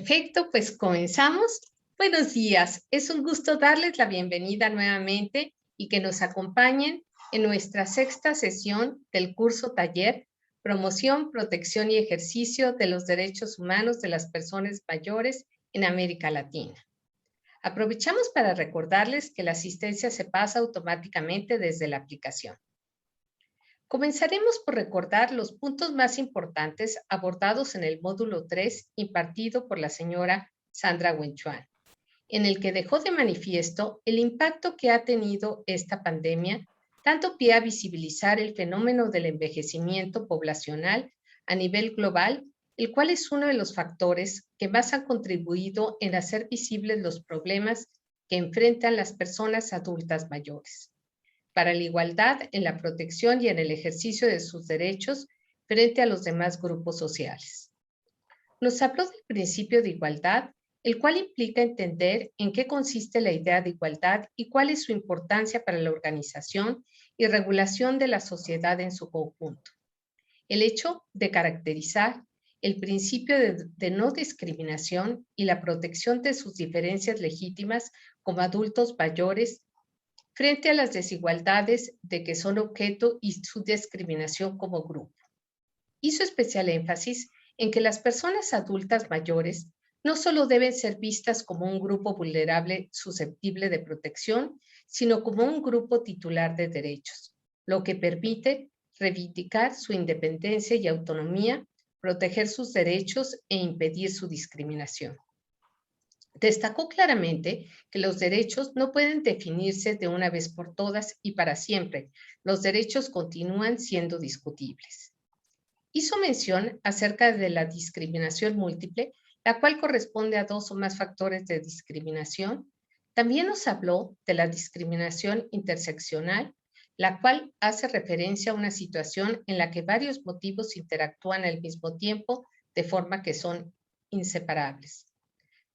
Perfecto, pues comenzamos. Buenos días, es un gusto darles la bienvenida nuevamente y que nos acompañen en nuestra sexta sesión del curso taller Promoción, Protección y Ejercicio de los Derechos Humanos de las Personas Mayores en América Latina. Aprovechamos para recordarles que la asistencia se pasa automáticamente desde la aplicación. Comenzaremos por recordar los puntos más importantes abordados en el módulo 3 impartido por la señora Sandra Wenchuan, en el que dejó de manifiesto el impacto que ha tenido esta pandemia, dando pie a visibilizar el fenómeno del envejecimiento poblacional a nivel global, el cual es uno de los factores que más han contribuido en hacer visibles los problemas que enfrentan las personas adultas mayores para la igualdad en la protección y en el ejercicio de sus derechos frente a los demás grupos sociales. Nos habló del principio de igualdad, el cual implica entender en qué consiste la idea de igualdad y cuál es su importancia para la organización y regulación de la sociedad en su conjunto. El hecho de caracterizar el principio de no discriminación y la protección de sus diferencias legítimas como adultos mayores frente a las desigualdades de que son objeto y su discriminación como grupo. Hizo especial énfasis en que las personas adultas mayores no solo deben ser vistas como un grupo vulnerable susceptible de protección, sino como un grupo titular de derechos, lo que permite reivindicar su independencia y autonomía, proteger sus derechos e impedir su discriminación. Destacó claramente que los derechos no pueden definirse de una vez por todas y para siempre. Los derechos continúan siendo discutibles. Hizo mención acerca de la discriminación múltiple, la cual corresponde a dos o más factores de discriminación. También nos habló de la discriminación interseccional, la cual hace referencia a una situación en la que varios motivos interactúan al mismo tiempo de forma que son inseparables.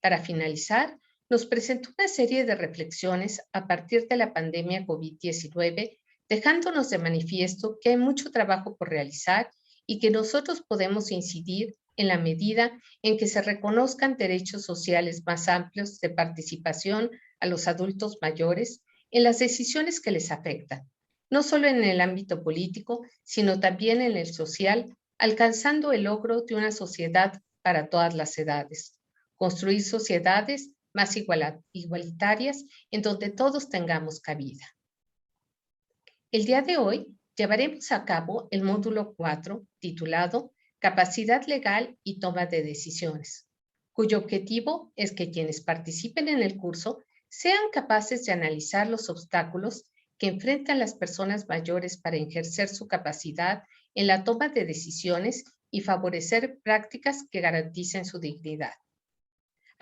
Para finalizar, nos presentó una serie de reflexiones a partir de la pandemia COVID-19, dejándonos de manifiesto que hay mucho trabajo por realizar y que nosotros podemos incidir en la medida en que se reconozcan derechos sociales más amplios de participación a los adultos mayores en las decisiones que les afectan, no solo en el ámbito político, sino también en el social, alcanzando el logro de una sociedad para todas las edades. Construir sociedades más igualitarias en donde todos tengamos cabida. El día de hoy llevaremos a cabo el módulo 4 titulado Capacidad legal y toma de decisiones, cuyo objetivo es que quienes participen en el curso sean capaces de analizar los obstáculos que enfrentan las personas mayores para ejercer su capacidad en la toma de decisiones y favorecer prácticas que garanticen su dignidad.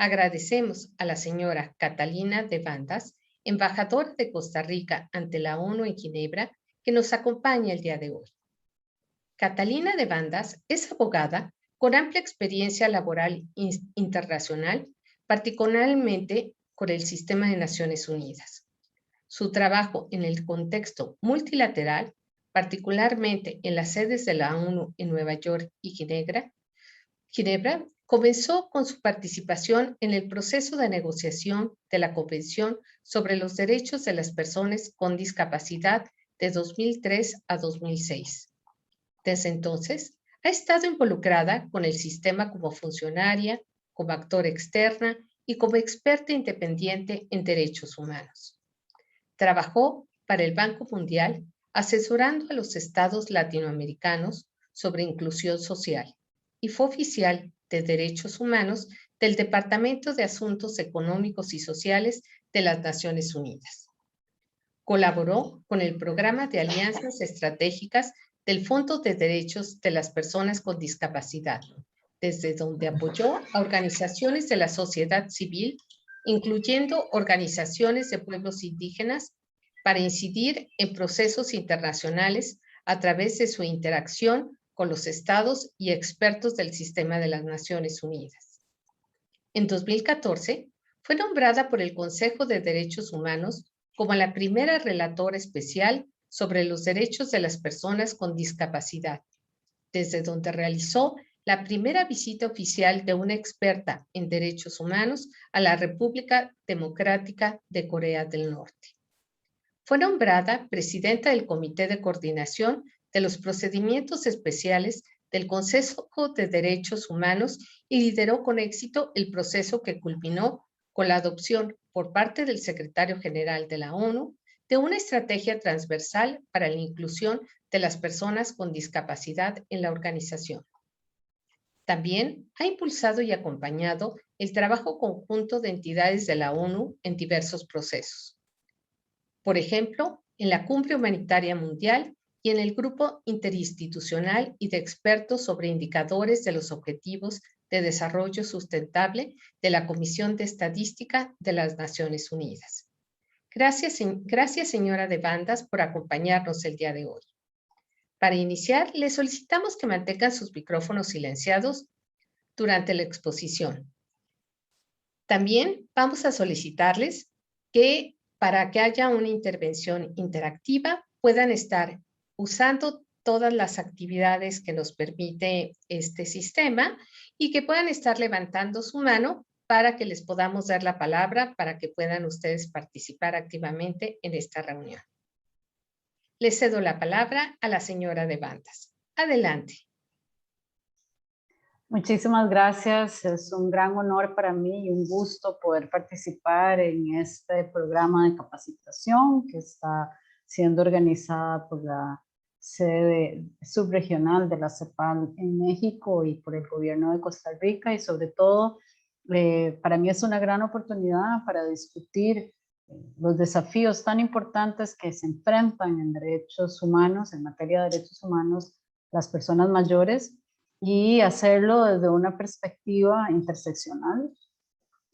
Agradecemos a la señora Catalina de Bandas, embajadora de Costa Rica ante la ONU en Ginebra, que nos acompaña el día de hoy. Catalina de Bandas es abogada con amplia experiencia laboral internacional, particularmente con el sistema de Naciones Unidas. Su trabajo en el contexto multilateral, particularmente en las sedes de la ONU en Nueva York y Ginebra, comenzó con su participación en el proceso de negociación de la Convención sobre los Derechos de las Personas con Discapacidad de 2003 a 2006. Desde entonces, ha estado involucrada con el sistema como funcionaria, como actor externa y como experta independiente en derechos humanos. Trabajó para el Banco Mundial asesorando a los estados latinoamericanos sobre inclusión social y fue oficial de Derechos Humanos del Departamento de Asuntos Económicos y Sociales de las Naciones Unidas. Colaboró con el Programa de Alianzas Estratégicas del Fondo de Derechos de las Personas con Discapacidad, desde donde apoyó a organizaciones de la sociedad civil, incluyendo organizaciones de pueblos indígenas, para incidir en procesos internacionales a través de su interacción con los estados y expertos del sistema de las Naciones Unidas. En 2014, fue nombrada por el Consejo de Derechos Humanos como la primera relatora especial sobre los derechos de las personas con discapacidad, desde donde realizó la primera visita oficial de una experta en derechos humanos a la República Democrática de Corea del Norte. Fue nombrada presidenta del Comité de Coordinación de los Procedimientos Especiales del Consejo de Derechos Humanos y lideró con éxito el proceso que culminó con la adopción por parte del secretario general de la ONU de una estrategia transversal para la inclusión de las personas con discapacidad en la organización. También ha impulsado y acompañado el trabajo conjunto de entidades de la ONU en diversos procesos. Por ejemplo, en la Cumbre Humanitaria Mundial y en el Grupo Interinstitucional y de Expertos sobre Indicadores de los Objetivos de Desarrollo Sustentable de la Comisión de Estadística de las Naciones Unidas. Gracias, señora de Bandas, por acompañarnos el día de hoy. Para iniciar, les solicitamos que mantengan sus micrófonos silenciados durante la exposición. También vamos a solicitarles que para que haya una intervención interactiva puedan estar usando todas las actividades que nos permite este sistema y que puedan estar levantando su mano para que les podamos dar la palabra para que puedan ustedes participar activamente en esta reunión. Le cedo la palabra a la señora de Bandas. Adelante. Muchísimas gracias. Es un gran honor para mí y un gusto poder participar en este programa de capacitación que está siendo organizada por la sede subregional de la CEPAL en México y por el gobierno de Costa Rica, y sobre todo para mí es una gran oportunidad para discutir los desafíos tan importantes que se enfrentan en derechos humanos, en materia de derechos humanos, las personas mayores, y hacerlo desde una perspectiva interseccional,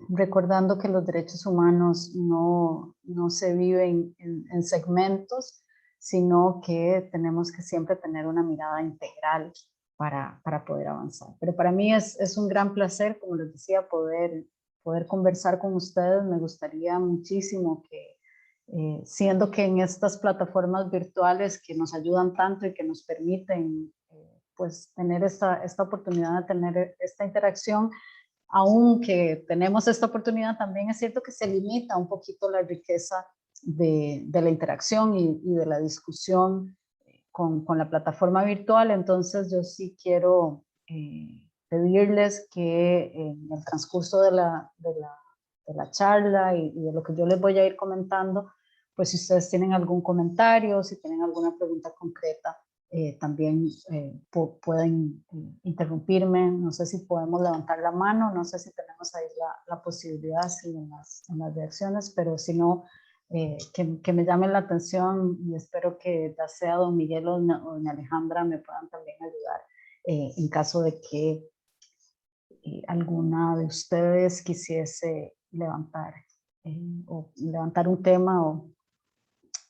recordando que los derechos humanos no se viven en segmentos, sino que tenemos que siempre tener una mirada integral para poder avanzar. Pero para mí es un gran placer, como les decía, poder conversar con ustedes. Me gustaría muchísimo que, siendo que en estas plataformas virtuales que nos ayudan tanto y que nos permiten pues tener esta oportunidad de tener esta interacción, aunque tenemos esta oportunidad, también es cierto que se limita un poquito la riqueza de la interacción y de la discusión con la plataforma virtual. Entonces yo sí quiero pedirles que en el transcurso de la charla y de lo que yo les voy a ir comentando, pues si ustedes tienen algún comentario, si tienen alguna pregunta concreta, también pueden interrumpirme. No sé si podemos levantar la mano, no sé si tenemos ahí la posibilidad en las reacciones, pero si no, que me llamen la atención, y espero que ya sea don Miguel o doña Alejandra me puedan también ayudar en caso de que alguna de ustedes quisiese levantar un tema o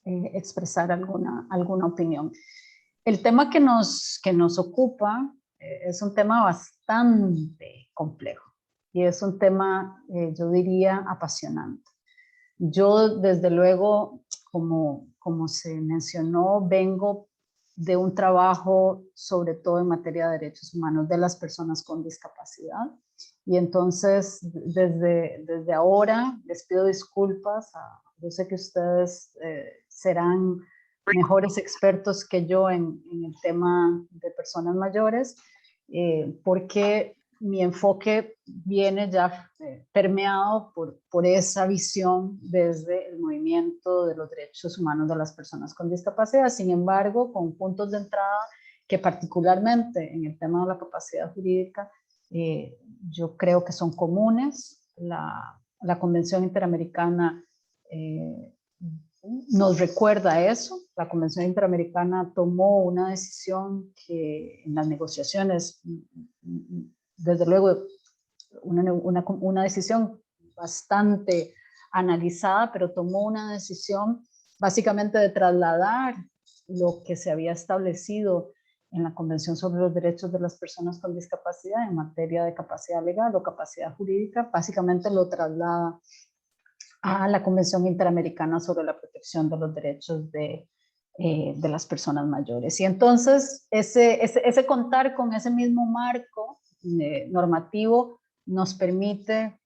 expresar alguna opinión. El tema que nos ocupa es un tema bastante complejo y es un tema, yo diría, apasionante. Yo, desde luego, como se mencionó, vengo de un trabajo sobre todo en materia de derechos humanos de las personas con discapacidad, y entonces desde ahora les pido disculpas. Yo sé que ustedes serán mejores expertos que yo en el tema de personas mayores, porque mi enfoque viene ya permeado por esa visión desde el movimiento de los derechos humanos de las personas con discapacidad. Sin embargo, con puntos de entrada que particularmente en el tema de la capacidad jurídica, yo creo que son comunes. La Convención Interamericana nos recuerda eso. La Convención Interamericana tomó una decisión que en las negociaciones, desde luego, una decisión bastante analizada, pero tomó una decisión básicamente de trasladar lo que se había establecido en la Convención sobre los Derechos de las Personas con Discapacidad en materia de capacidad legal o capacidad jurídica, básicamente lo traslada a la Convención Interamericana sobre la Protección de los Derechos de de las personas mayores. Y entonces ese contar con ese mismo marco normativo nos permite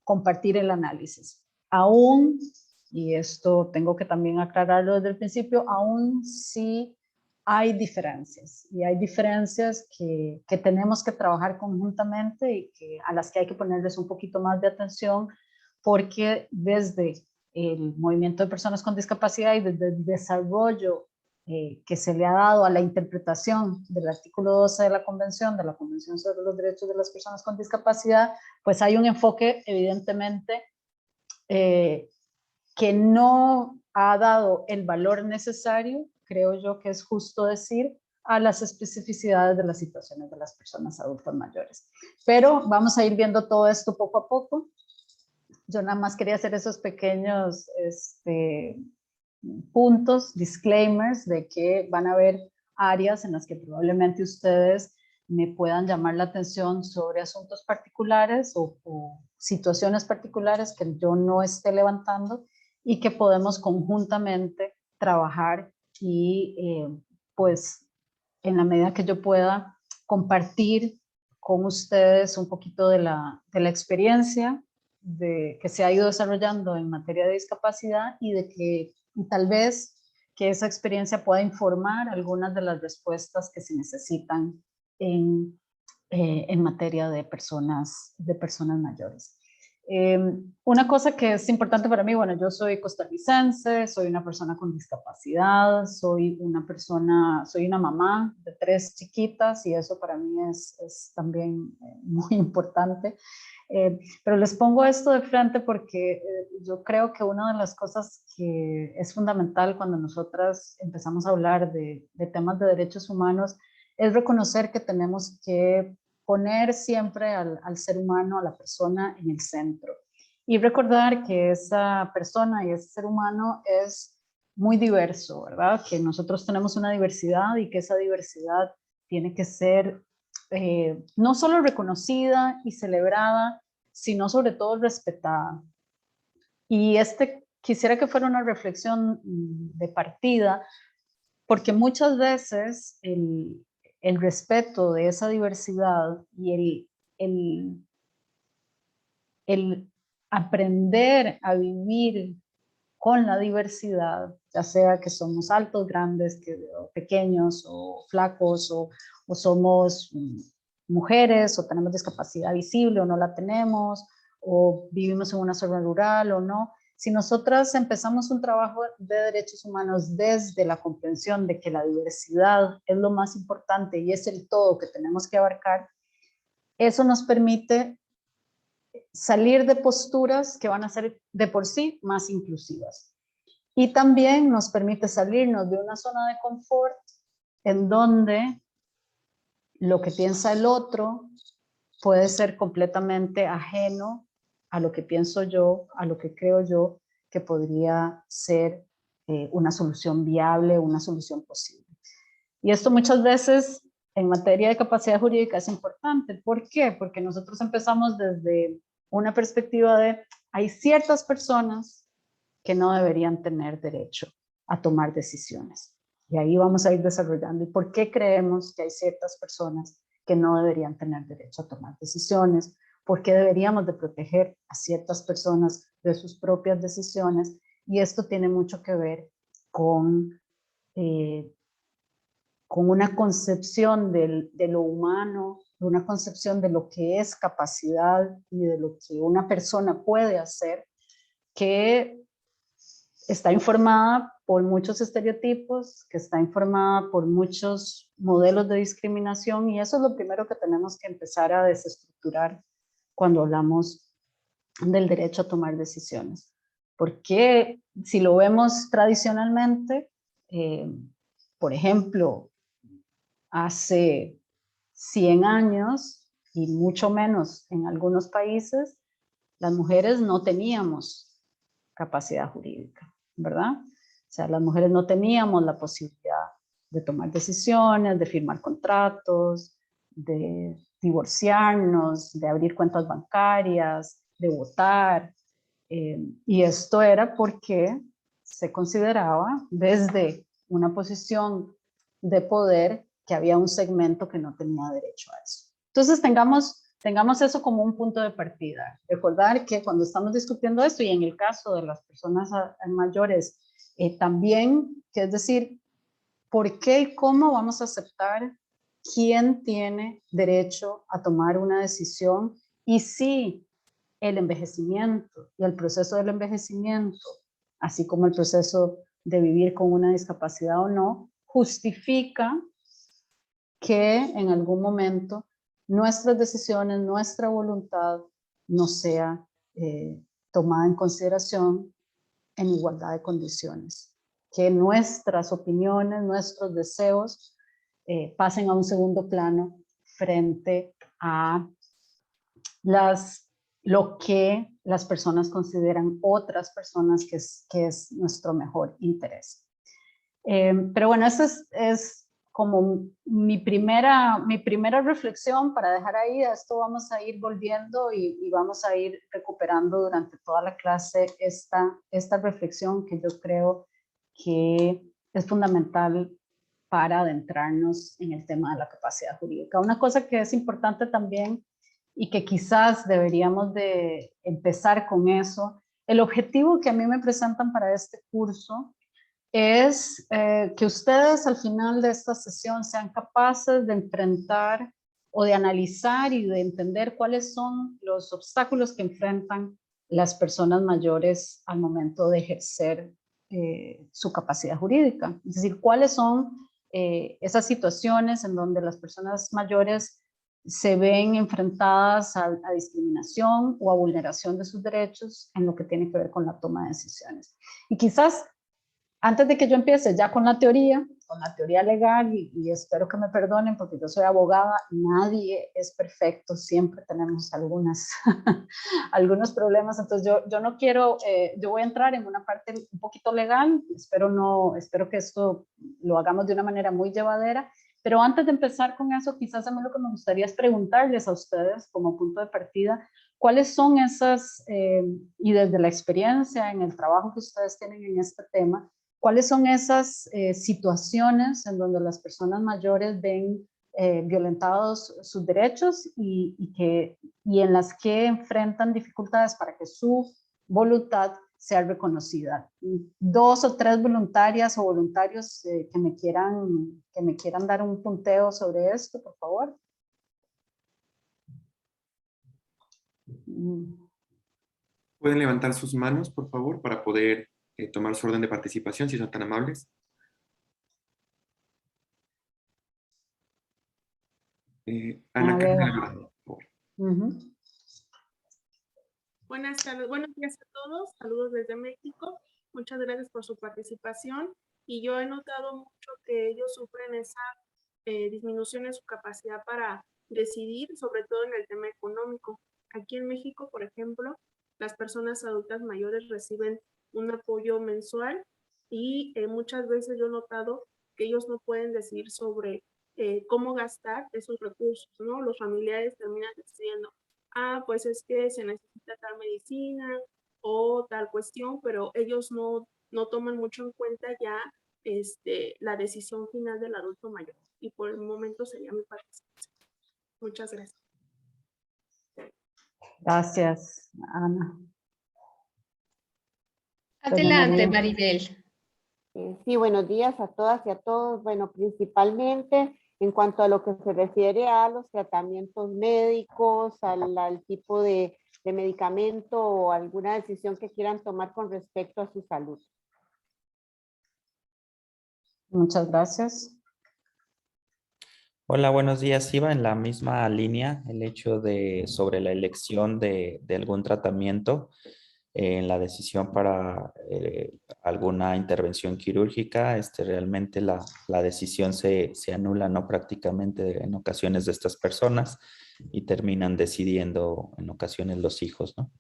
compartir el análisis. Aún, y esto tengo que también aclararlo desde el principio, aún sí hay diferencias, y hay diferencias que tenemos que trabajar conjuntamente y a las que hay que ponerles un poquito más de atención, porque desde el movimiento de personas con discapacidad y desde el desarrollo que se le ha dado a la interpretación del artículo 12 de la Convención sobre los Derechos de las Personas con Discapacidad, pues hay un enfoque evidentemente que no ha dado el valor necesario, creo yo que es justo decir, a las especificidades de las situaciones de las personas adultas mayores. Pero vamos a ir viendo todo esto poco a poco. Yo nada más quería hacer esos pequeños puntos, disclaimers, de que van a haber áreas en las que probablemente ustedes me puedan llamar la atención sobre asuntos particulares o situaciones particulares que yo no esté levantando y que podemos conjuntamente trabajar y pues en la medida que yo pueda compartir con ustedes un poquito de la experiencia que se ha ido desarrollando en materia de discapacidad y de que tal vez que esa experiencia pueda informar algunas de las respuestas que se necesitan en materia de personas mayores. Una cosa que es importante para mí, bueno, yo soy costarricense, soy una persona con discapacidad, soy una mamá de 3 chiquitas y eso para mí es también muy importante. Pero les pongo esto de frente porque yo creo que una de las cosas que es fundamental cuando nosotras empezamos a hablar de temas de derechos humanos es reconocer que tenemos que poner siempre al ser humano, a la persona en el centro y recordar que esa persona y ese ser humano es muy diverso, ¿verdad? Que nosotros tenemos una diversidad y que esa diversidad tiene que ser no solo reconocida y celebrada, sino sobre todo respetada. Y quisiera que fuera una reflexión de partida, porque muchas veces el respeto de esa diversidad y el aprender a vivir con la diversidad, ya sea que somos altos, grandes, o pequeños o flacos, o somos mujeres, o tenemos discapacidad visible o no la tenemos, o vivimos en una zona rural o no. Si nosotras empezamos un trabajo de derechos humanos desde la comprensión de que la diversidad es lo más importante y es el todo que tenemos que abarcar, eso nos permite salir de posturas que van a ser de por sí más inclusivas. Y también nos permite salirnos de una zona de confort en donde lo que piensa el otro puede ser completamente ajeno a lo que pienso yo, a lo que creo yo que podría ser una solución viable, una solución posible. Y esto muchas veces en materia de capacidad jurídica es importante. ¿Por qué? Porque nosotros empezamos desde una perspectiva de hay ciertas personas que no deberían tener derecho a tomar decisiones. Y ahí vamos a ir desarrollando. ¿Y por qué creemos que hay ciertas personas que no deberían tener derecho a tomar decisiones? ¿Por qué deberíamos de proteger a ciertas personas de sus propias decisiones? Y esto tiene mucho que ver con una concepción de lo humano, una concepción de lo que es capacidad y de lo que una persona puede hacer, que está informada por muchos estereotipos, que está informada por muchos modelos de discriminación, y eso es lo primero que tenemos que empezar a desestructurar cuando hablamos del derecho a tomar decisiones. Porque si lo vemos tradicionalmente, por ejemplo, hace 100 años y mucho menos en algunos países, las mujeres no teníamos capacidad jurídica, ¿verdad? O sea, las mujeres no teníamos la posibilidad de tomar decisiones, de firmar contratos, de divorciarnos, de abrir cuentas bancarias, de votar. Y esto era porque se consideraba desde una posición de poder, que había un segmento que no tenía derecho a eso. Entonces tengamos eso como un punto de partida. Recordar que cuando estamos discutiendo esto, y en el caso de las personas mayores también, que es decir, ¿por qué y cómo vamos a aceptar quién tiene derecho a tomar una decisión? Y si el envejecimiento y el proceso del envejecimiento, así como el proceso de vivir con una discapacidad o no, justifica que en algún momento nuestras decisiones, nuestra voluntad no sea tomada en consideración en igualdad de condiciones, que nuestras opiniones, nuestros deseos pasen a un segundo plano frente a lo que las personas consideran otras personas que es nuestro mejor interés. Pero bueno, esa es como mi primera reflexión para dejar ahí. A esto vamos a ir volviendo y vamos a ir recuperando durante toda la clase esta reflexión que yo creo que es fundamental para adentrarnos en el tema de la capacidad jurídica. Una cosa que es importante también y que quizás deberíamos de empezar con eso, el objetivo que a mí me presentan para este curso es que ustedes al final de esta sesión sean capaces de enfrentar o de analizar y de entender cuáles son los obstáculos que enfrentan las personas mayores al momento de ejercer su capacidad jurídica. Es decir, cuáles son esas situaciones en donde las personas mayores se ven enfrentadas a discriminación o a vulneración de sus derechos en lo que tiene que ver con la toma de decisiones. Y quizás antes de que yo empiece ya con la teoría legal, y espero que me perdonen porque yo soy abogada, nadie es perfecto, siempre tenemos algunos problemas, entonces yo no quiero, yo voy a entrar en una parte un poquito legal, espero que esto lo hagamos de una manera muy llevadera, pero antes de empezar con eso, quizás a mí lo que me gustaría es preguntarles a ustedes como punto de partida, ¿cuáles son esas, y desde la experiencia en el trabajo que ustedes tienen en este tema, ¿cuáles son esas situaciones en donde las personas mayores ven violentados sus derechos y en las que enfrentan dificultades para que su voluntad sea reconocida? 2 o 3 voluntarias o voluntarios que me quieran dar un punteo sobre esto, por favor. Pueden levantar sus manos, por favor, para poder tomar su orden de participación, si son tan amables. Ana Carmen, por favor. Buenas tardes, buenos días a todos, saludos desde México, muchas gracias por su participación y yo he notado mucho que ellos sufren esa disminución en su capacidad para decidir, sobre todo en el tema económico. Aquí en México, por ejemplo, las personas adultas mayores reciben un apoyo mensual y muchas veces yo he notado que ellos no pueden decidir sobre cómo gastar esos recursos, ¿no? Los familiares terminan decidiendo, pues es que se necesita tal medicina o tal cuestión, pero ellos no toman mucho en cuenta ya la decisión final del adulto mayor. Y por el momento sería mi participación. Muchas gracias. Gracias, Ana. Adelante, Maribel. Sí, buenos días a todas y a todos. Bueno, principalmente en cuanto a lo que se refiere a los tratamientos médicos, al tipo de medicamento o alguna decisión que quieran tomar con respecto a su salud. Muchas gracias. Hola, buenos días. Iba en la misma línea el hecho de sobre la elección de algún tratamiento en la decisión para alguna intervención quirúrgica. Realmente la decisión se anula, ¿no? Prácticamente en ocasiones de estas personas y terminan decidiendo en ocasiones los hijos, ¿no?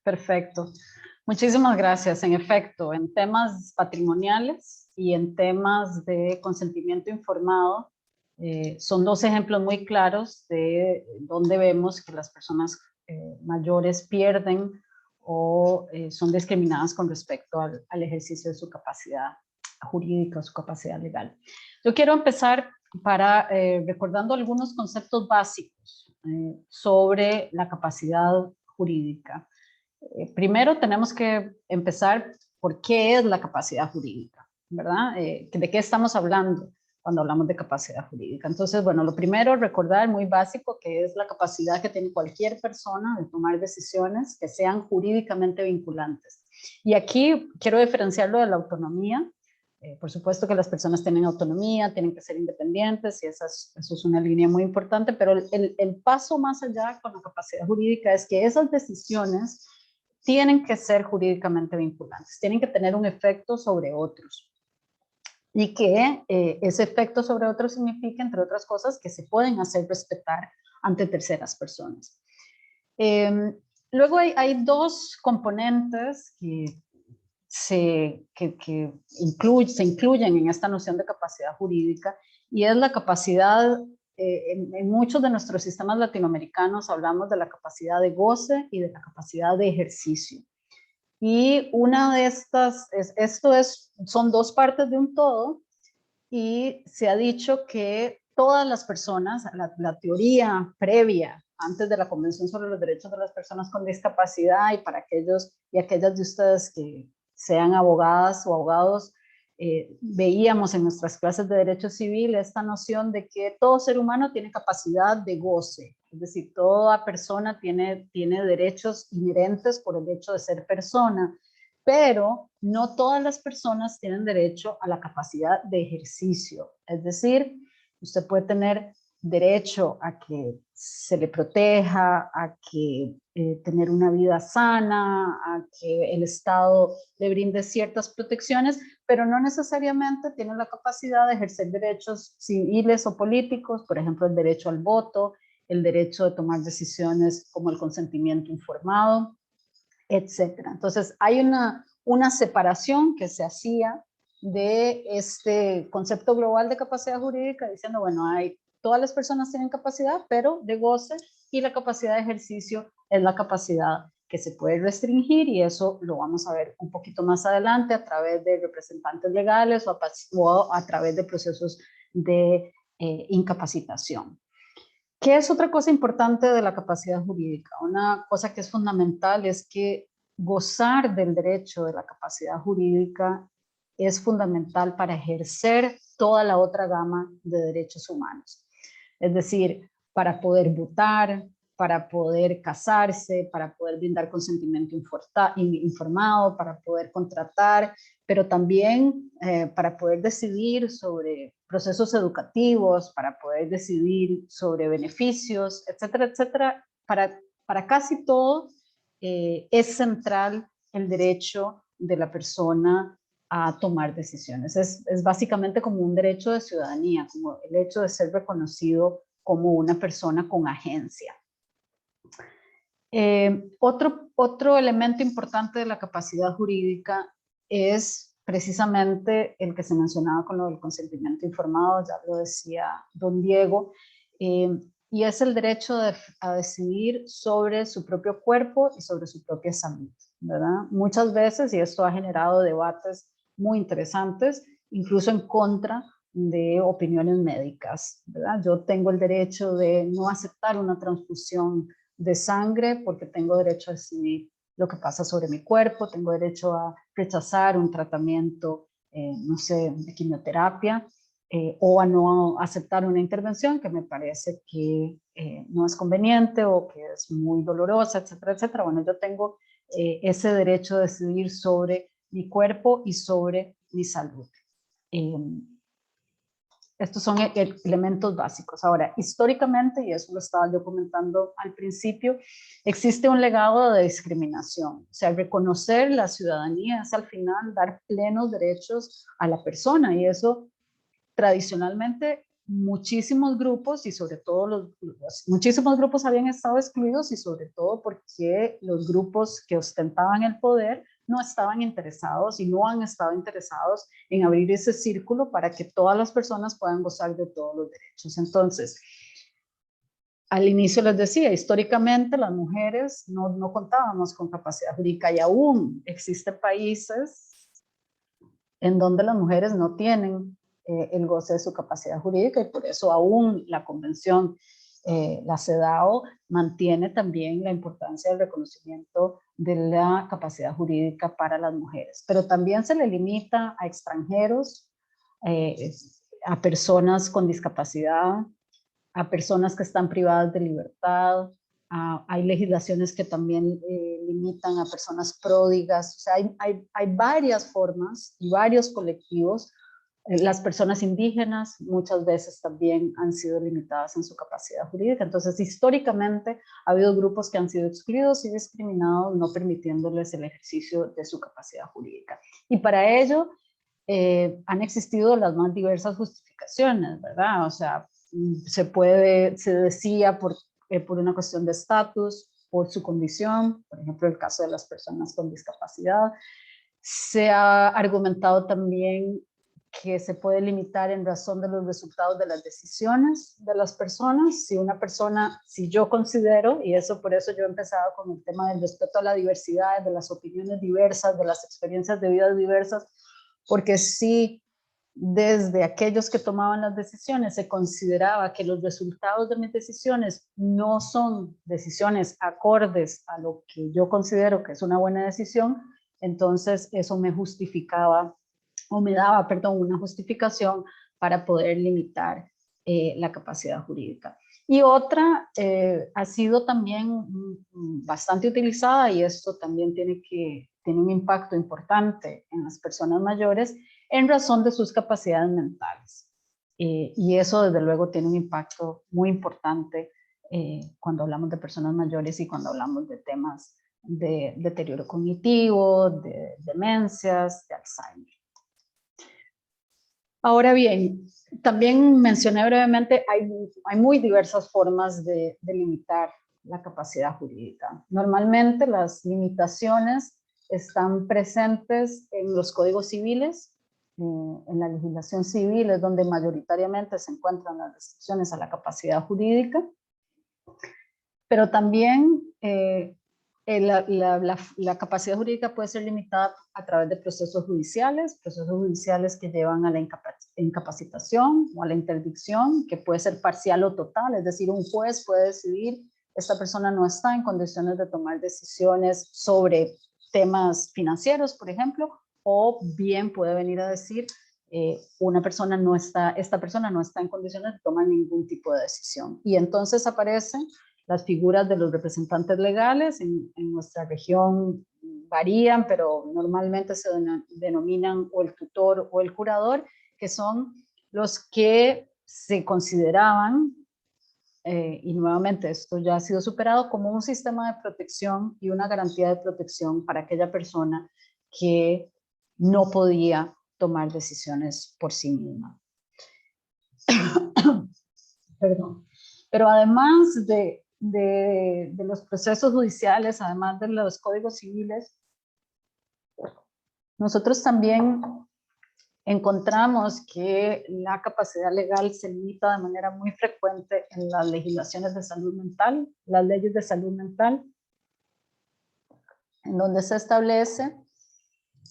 Perfecto. Muchísimas gracias. En efecto, en temas patrimoniales y en temas de consentimiento informado, son 2 ejemplos muy claros de donde vemos que las personas mayores pierden o son discriminadas con respecto al ejercicio de su capacidad jurídica o su capacidad legal. Yo quiero empezar recordando algunos conceptos básicos sobre la capacidad jurídica. Primero tenemos que empezar por qué es la capacidad jurídica, ¿verdad? ¿De qué estamos hablando cuando hablamos de capacidad jurídica? Entonces, bueno, lo primero, recordar muy básico que es la capacidad que tiene cualquier persona de tomar decisiones que sean jurídicamente vinculantes. Y aquí quiero diferenciarlo de la autonomía. Por supuesto que las personas tienen autonomía, tienen que ser independientes y eso es una línea muy importante, pero el paso más allá con la capacidad jurídica es que esas decisiones tienen que ser jurídicamente vinculantes, tienen que tener un efecto sobre otros. Y que ese efecto sobre otros significa, entre otras cosas, que se pueden hacer respetar ante terceras personas. Luego hay dos componentes que se incluyen en esta noción de capacidad jurídica, y es la capacidad, en muchos de nuestros sistemas latinoamericanos hablamos de la capacidad de goce y de la capacidad de ejercicio. Y una de estas, son dos partes de un todo, y se ha dicho que todas las personas, la teoría previa, antes de la Convención sobre los Derechos de las Personas con Discapacidad, y para aquellos y aquellas de ustedes que sean abogadas o abogados, veíamos en nuestras clases de Derecho Civil esta noción de que todo ser humano tiene capacidad de goce, es decir, toda persona tiene derechos inherentes por el hecho de ser persona, pero no todas las personas tienen derecho a la capacidad de ejercicio, es decir, usted puede tener derecho a que se le proteja, a que tener una vida sana, a que el Estado le brinde ciertas protecciones, pero no necesariamente tiene la capacidad de ejercer derechos civiles o políticos, por ejemplo, el derecho al voto, el derecho de tomar decisiones como el consentimiento informado, etc. Entonces, hay una separación que se hacía de este concepto global de capacidad jurídica, diciendo, bueno, todas las personas tienen capacidad, pero de goce, y la capacidad de ejercicio es la capacidad que se puede restringir, y eso lo vamos a ver un poquito más adelante a través de representantes legales o a través de procesos de incapacitación. ¿Qué es otra cosa importante de la capacidad jurídica? Una cosa que es fundamental es que gozar del derecho de la capacidad jurídica es fundamental para ejercer toda la otra gama de derechos humanos. Es decir, para poder votar, para poder casarse, para poder brindar consentimiento informado, para poder contratar, pero también para poder decidir sobre procesos educativos, para poder decidir sobre beneficios, etcétera, etcétera. Para casi todo es central el derecho de la persona a tomar decisiones. Es básicamente como un derecho de ciudadanía, como el hecho de ser reconocido como una persona con agencia. Otro elemento importante de la capacidad jurídica es precisamente el que se mencionaba con lo del consentimiento informado, ya lo decía don Diego, y es el derecho a decidir sobre su propio cuerpo y sobre su propia salud, ¿verdad? Muchas veces, y esto ha generado debates muy interesantes, incluso en contra de opiniones médicas, ¿verdad? Yo tengo el derecho de no aceptar una transfusión de sangre porque tengo derecho a decidir lo que pasa sobre mi cuerpo, tengo derecho a rechazar un tratamiento, no sé, de quimioterapia, o a no aceptar una intervención que me parece que no es conveniente o que es muy dolorosa, etcétera, etcétera. Bueno, yo tengo ese derecho a decidir sobre mi cuerpo y sobre mi salud. Estos son elementos básicos. Ahora, históricamente, y eso lo estaba yo comentando al principio, existe un legado de discriminación. O sea, reconocer la ciudadanía es al final dar plenos derechos a la persona, y eso tradicionalmente muchísimos grupos, y sobre todo muchísimos grupos habían estado excluidos, y sobre todo porque los grupos que ostentaban el poder no estaban interesados y no han estado interesados en abrir ese círculo para que todas las personas puedan gozar de todos los derechos. Entonces, al inicio les decía, históricamente las mujeres no contábamos con capacidad jurídica y aún existen países en donde las mujeres no tienen el goce de su capacidad jurídica y por eso aún la convención, la CEDAW, mantiene también la importancia del reconocimiento de la capacidad jurídica para las mujeres. Pero también se le limita a extranjeros, a personas con discapacidad, a personas que están privadas de libertad, hay legislaciones que también limitan a personas pródigas, o sea, hay varias formas y varios colectivos. Las personas indígenas muchas veces también han sido limitadas en su capacidad jurídica, entonces históricamente ha habido grupos que han sido excluidos y discriminados, no permitiéndoles el ejercicio de su capacidad jurídica. Y para ello han existido las más diversas justificaciones, ¿verdad? O sea, se decía por una cuestión de estatus, por su condición, por ejemplo, el caso de las personas con discapacidad. Se ha argumentado también que se puede limitar en razón de los resultados de las decisiones de las personas. Si yo considero, y eso por eso yo he empezado con el tema del respeto a la diversidad, de las opiniones diversas, de las experiencias de vida diversas, porque si desde aquellos que tomaban las decisiones se consideraba que los resultados de mis decisiones no son decisiones acordes a lo que yo considero que es una buena decisión, entonces eso me justificaba o me daba, perdón, una justificación para poder limitar la capacidad jurídica. Y otra ha sido también bastante utilizada, y esto también tiene un impacto importante en las personas mayores en razón de sus capacidades mentales. Y eso desde luego tiene un impacto muy importante cuando hablamos de personas mayores y cuando hablamos de temas de deterioro cognitivo, de demencias, de Alzheimer. Ahora bien, también mencioné brevemente, hay muy diversas formas de limitar la capacidad jurídica. Normalmente las limitaciones están presentes en los códigos civiles, en la legislación civil es donde mayoritariamente se encuentran las restricciones a la capacidad jurídica, pero también la capacidad jurídica puede ser limitada a través de procesos judiciales que llevan a la incapacitación o a la interdicción, que puede ser parcial o total, es decir, un juez puede decidir, esta persona no está en condiciones de tomar decisiones sobre temas financieros, por ejemplo, o bien puede venir a decir, esta persona no está en condiciones de tomar ningún tipo de decisión. Y entonces aparecen las figuras de los representantes legales. En nuestra región varían, pero normalmente se denominan o el tutor o el curador, que son los que se consideraban, y nuevamente esto ya ha sido superado, como un sistema de protección y una garantía de protección para aquella persona que no podía tomar decisiones por sí misma. Perdón. Pero además de los procesos judiciales, además de los códigos civiles, nosotros también encontramos que la capacidad legal se limita de manera muy frecuente en las legislaciones de salud mental, las leyes de salud mental, en donde se establece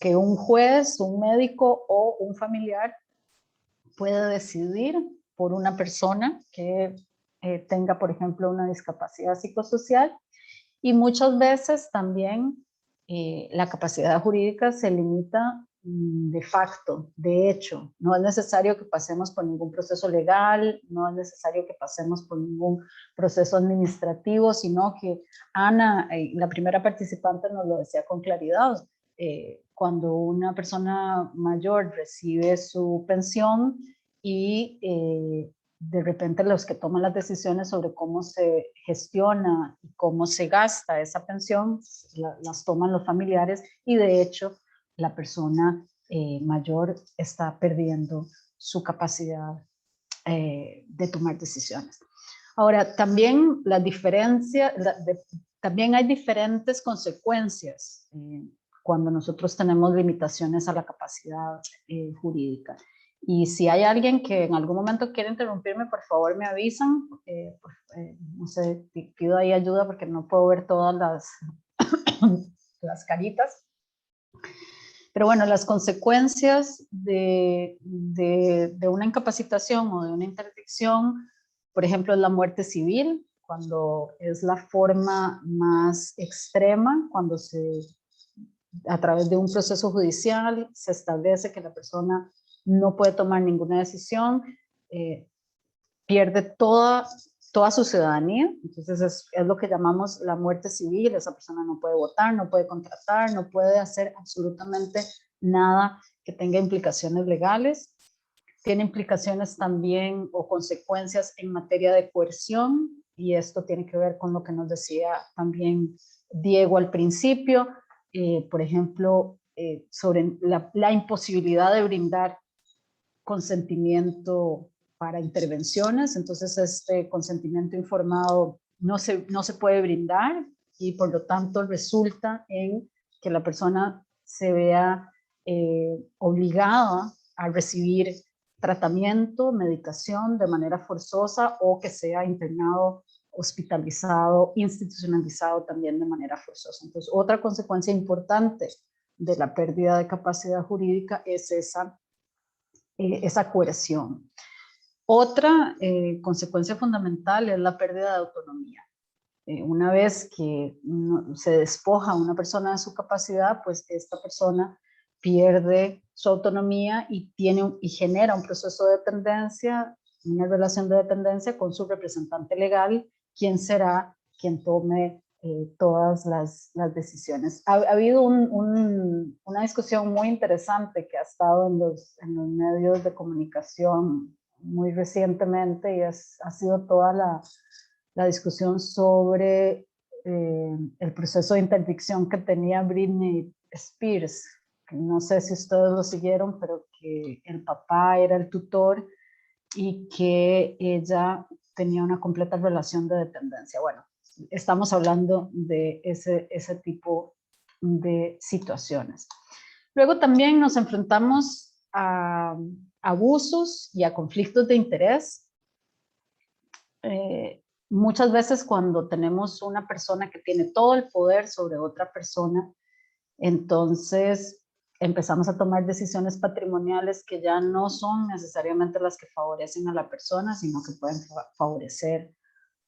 que un juez, un médico o un familiar puede decidir por una persona que tenga, por ejemplo, una discapacidad psicosocial, y muchas veces también la capacidad jurídica se limita de facto, de hecho. No es necesario que pasemos por ningún proceso legal, no es necesario que pasemos por ningún proceso administrativo, sino que Ana, la primera participante, nos lo decía con claridad. Cuando una persona mayor recibe su pensión y de repente los que toman las decisiones sobre cómo se gestiona y cómo se gasta esa pensión, las toman los familiares, y de hecho la persona mayor está perdiendo su capacidad de tomar decisiones. Ahora, también también hay diferentes consecuencias cuando nosotros tenemos limitaciones a la capacidad jurídica. Y si hay alguien que en algún momento quiere interrumpirme, por favor me avisan. No sé, pido ahí ayuda porque no puedo ver todas las caritas. Pero bueno, las consecuencias de una incapacitación o de una interdicción, por ejemplo, es la muerte civil, cuando es la forma más extrema, cuando a través de un proceso judicial se establece que la persona no puede tomar ninguna decisión, pierde toda su ciudadanía. Entonces es lo que llamamos la muerte civil. Esa persona no puede votar, no puede contratar, no puede hacer absolutamente nada que tenga implicaciones legales. Tiene implicaciones también o consecuencias en materia de coerción, y esto tiene que ver con lo que nos decía también Diego al principio, por ejemplo, sobre la imposibilidad de brindar consentimiento para intervenciones. Entonces este consentimiento informado no se puede brindar, y por lo tanto resulta en que la persona se vea obligada a recibir tratamiento, medicación de manera forzosa, o que sea internado, hospitalizado, institucionalizado también de manera forzosa. Entonces, otra consecuencia importante de la pérdida de capacidad jurídica es esa coerción. Otra consecuencia fundamental es la pérdida de autonomía. Una vez que se despoja a una persona de su capacidad, pues esta persona pierde su autonomía y genera un proceso de dependencia, una relación de dependencia con su representante legal, quien será quien tome todas las decisiones. Ha habido una discusión muy interesante que ha estado en los medios de comunicación muy recientemente, y ha sido toda la discusión sobre el proceso de interdicción que tenía Britney Spears. No sé si ustedes lo siguieron, pero que el papá era el tutor y que ella tenía una completa relación de dependencia. Bueno, estamos hablando de ese tipo de situaciones. Luego también nos enfrentamos a abusos y a conflictos de interés. Muchas veces cuando tenemos una persona que tiene todo el poder sobre otra persona, entonces empezamos a tomar decisiones patrimoniales que ya no son necesariamente las que favorecen a la persona, sino que pueden favorecer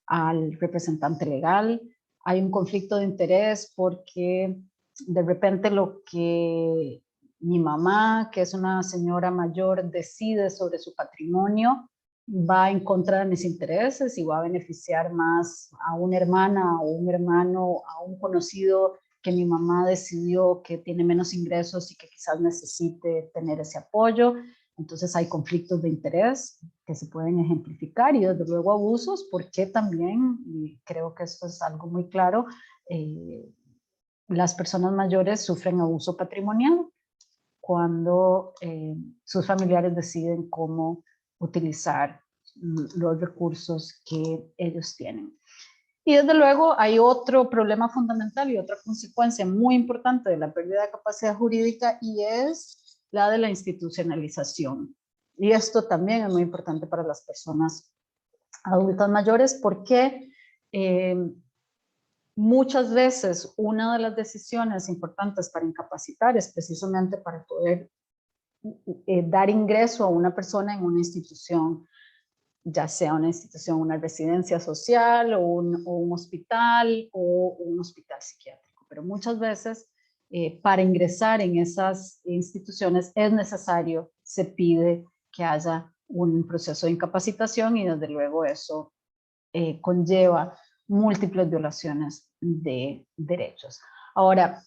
al representante legal. Hay un conflicto de interés porque de repente lo que mi mamá, que es una señora mayor, decide sobre su patrimonio va en contra de mis intereses y va a beneficiar más a una hermana o un hermano, a un conocido que mi mamá decidió que tiene menos ingresos y que quizás necesite tener ese apoyo. Entonces hay conflictos de interés que se pueden ejemplificar, y desde luego abusos, porque también, y creo que esto es algo muy claro, las personas mayores sufren abuso patrimonial cuando sus familiares deciden cómo utilizar los recursos que ellos tienen. Y desde luego hay otro problema fundamental y otra consecuencia muy importante de la pérdida de capacidad jurídica, y es la de la institucionalización. Y esto también es muy importante para las personas adultas mayores, porque muchas veces una de las decisiones importantes para incapacitar es precisamente para poder dar ingreso a una persona en una institución, ya sea una institución, una residencia social o un hospital o un hospital psiquiátrico. Pero muchas veces para ingresar en esas instituciones es necesario, se pide que haya un proceso de incapacitación, y desde luego eso conlleva múltiples violaciones de derechos. Ahora,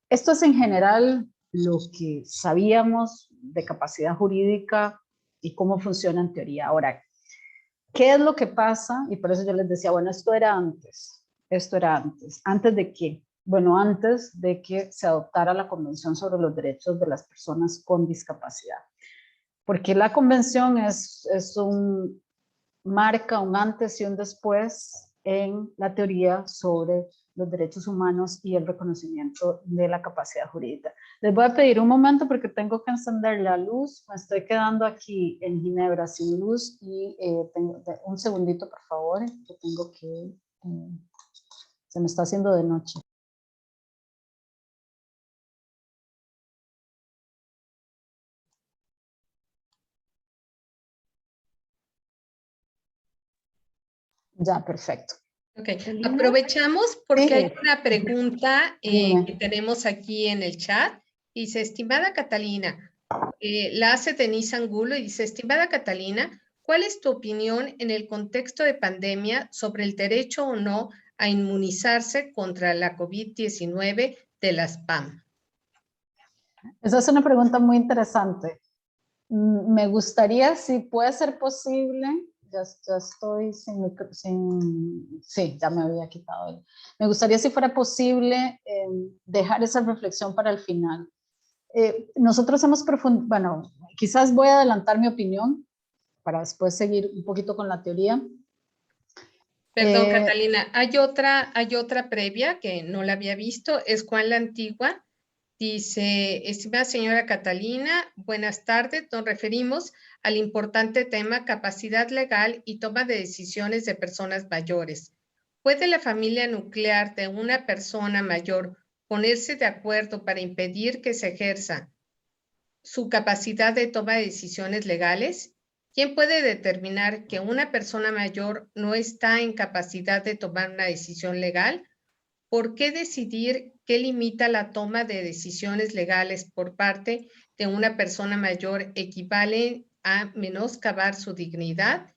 esto es en general lo que sabíamos de capacidad jurídica y cómo funciona en teoría. Ahora, ¿qué es lo que pasa? Y por eso yo les decía, bueno, esto era antes. ¿Antes de qué? Bueno, antes de que se adoptara la Convención sobre los Derechos de las Personas con Discapacidad. Porque la Convención marca un antes y un después en la teoría sobre los derechos humanos y el reconocimiento de la capacidad jurídica. Les voy a pedir un momento porque tengo que encender la luz. Me estoy quedando aquí en Ginebra sin luz y un segundito, por favor, que tengo que... se me está haciendo de noche. Ya, perfecto. Ok, aprovechamos porque Sí. hay una pregunta Dime. que tenemos aquí en el chat. Dice, estimada Catalina, la hace Denise Angulo y dice, estimada Catalina, ¿cuál es tu opinión en el contexto de pandemia sobre el derecho o no a inmunizarse contra la COVID-19 de las PAM? Esa es una pregunta muy interesante. Me gustaría, si puede ser posible, ya estoy sí, ya me había quitado. Me gustaría, si fuera posible, dejar esa reflexión para el final. Nosotros hemos bueno, quizás voy a adelantar mi opinión para después seguir un poquito con la teoría. Perdón, Catalina, hay otra previa que no la había visto, es Juan la Antigua. Dice, estimada señora Catalina, buenas tardes, nos referimos al importante tema capacidad legal y toma de decisiones de personas mayores. ¿Puede la familia nuclear de una persona mayor ponerse de acuerdo para impedir que se ejerza su capacidad de toma de decisiones legales? ¿Quién puede determinar que una persona mayor no está en capacidad de tomar una decisión legal? ¿Por qué decidir qué limita la toma de decisiones legales por parte de una persona mayor equivale a menoscabar su dignidad?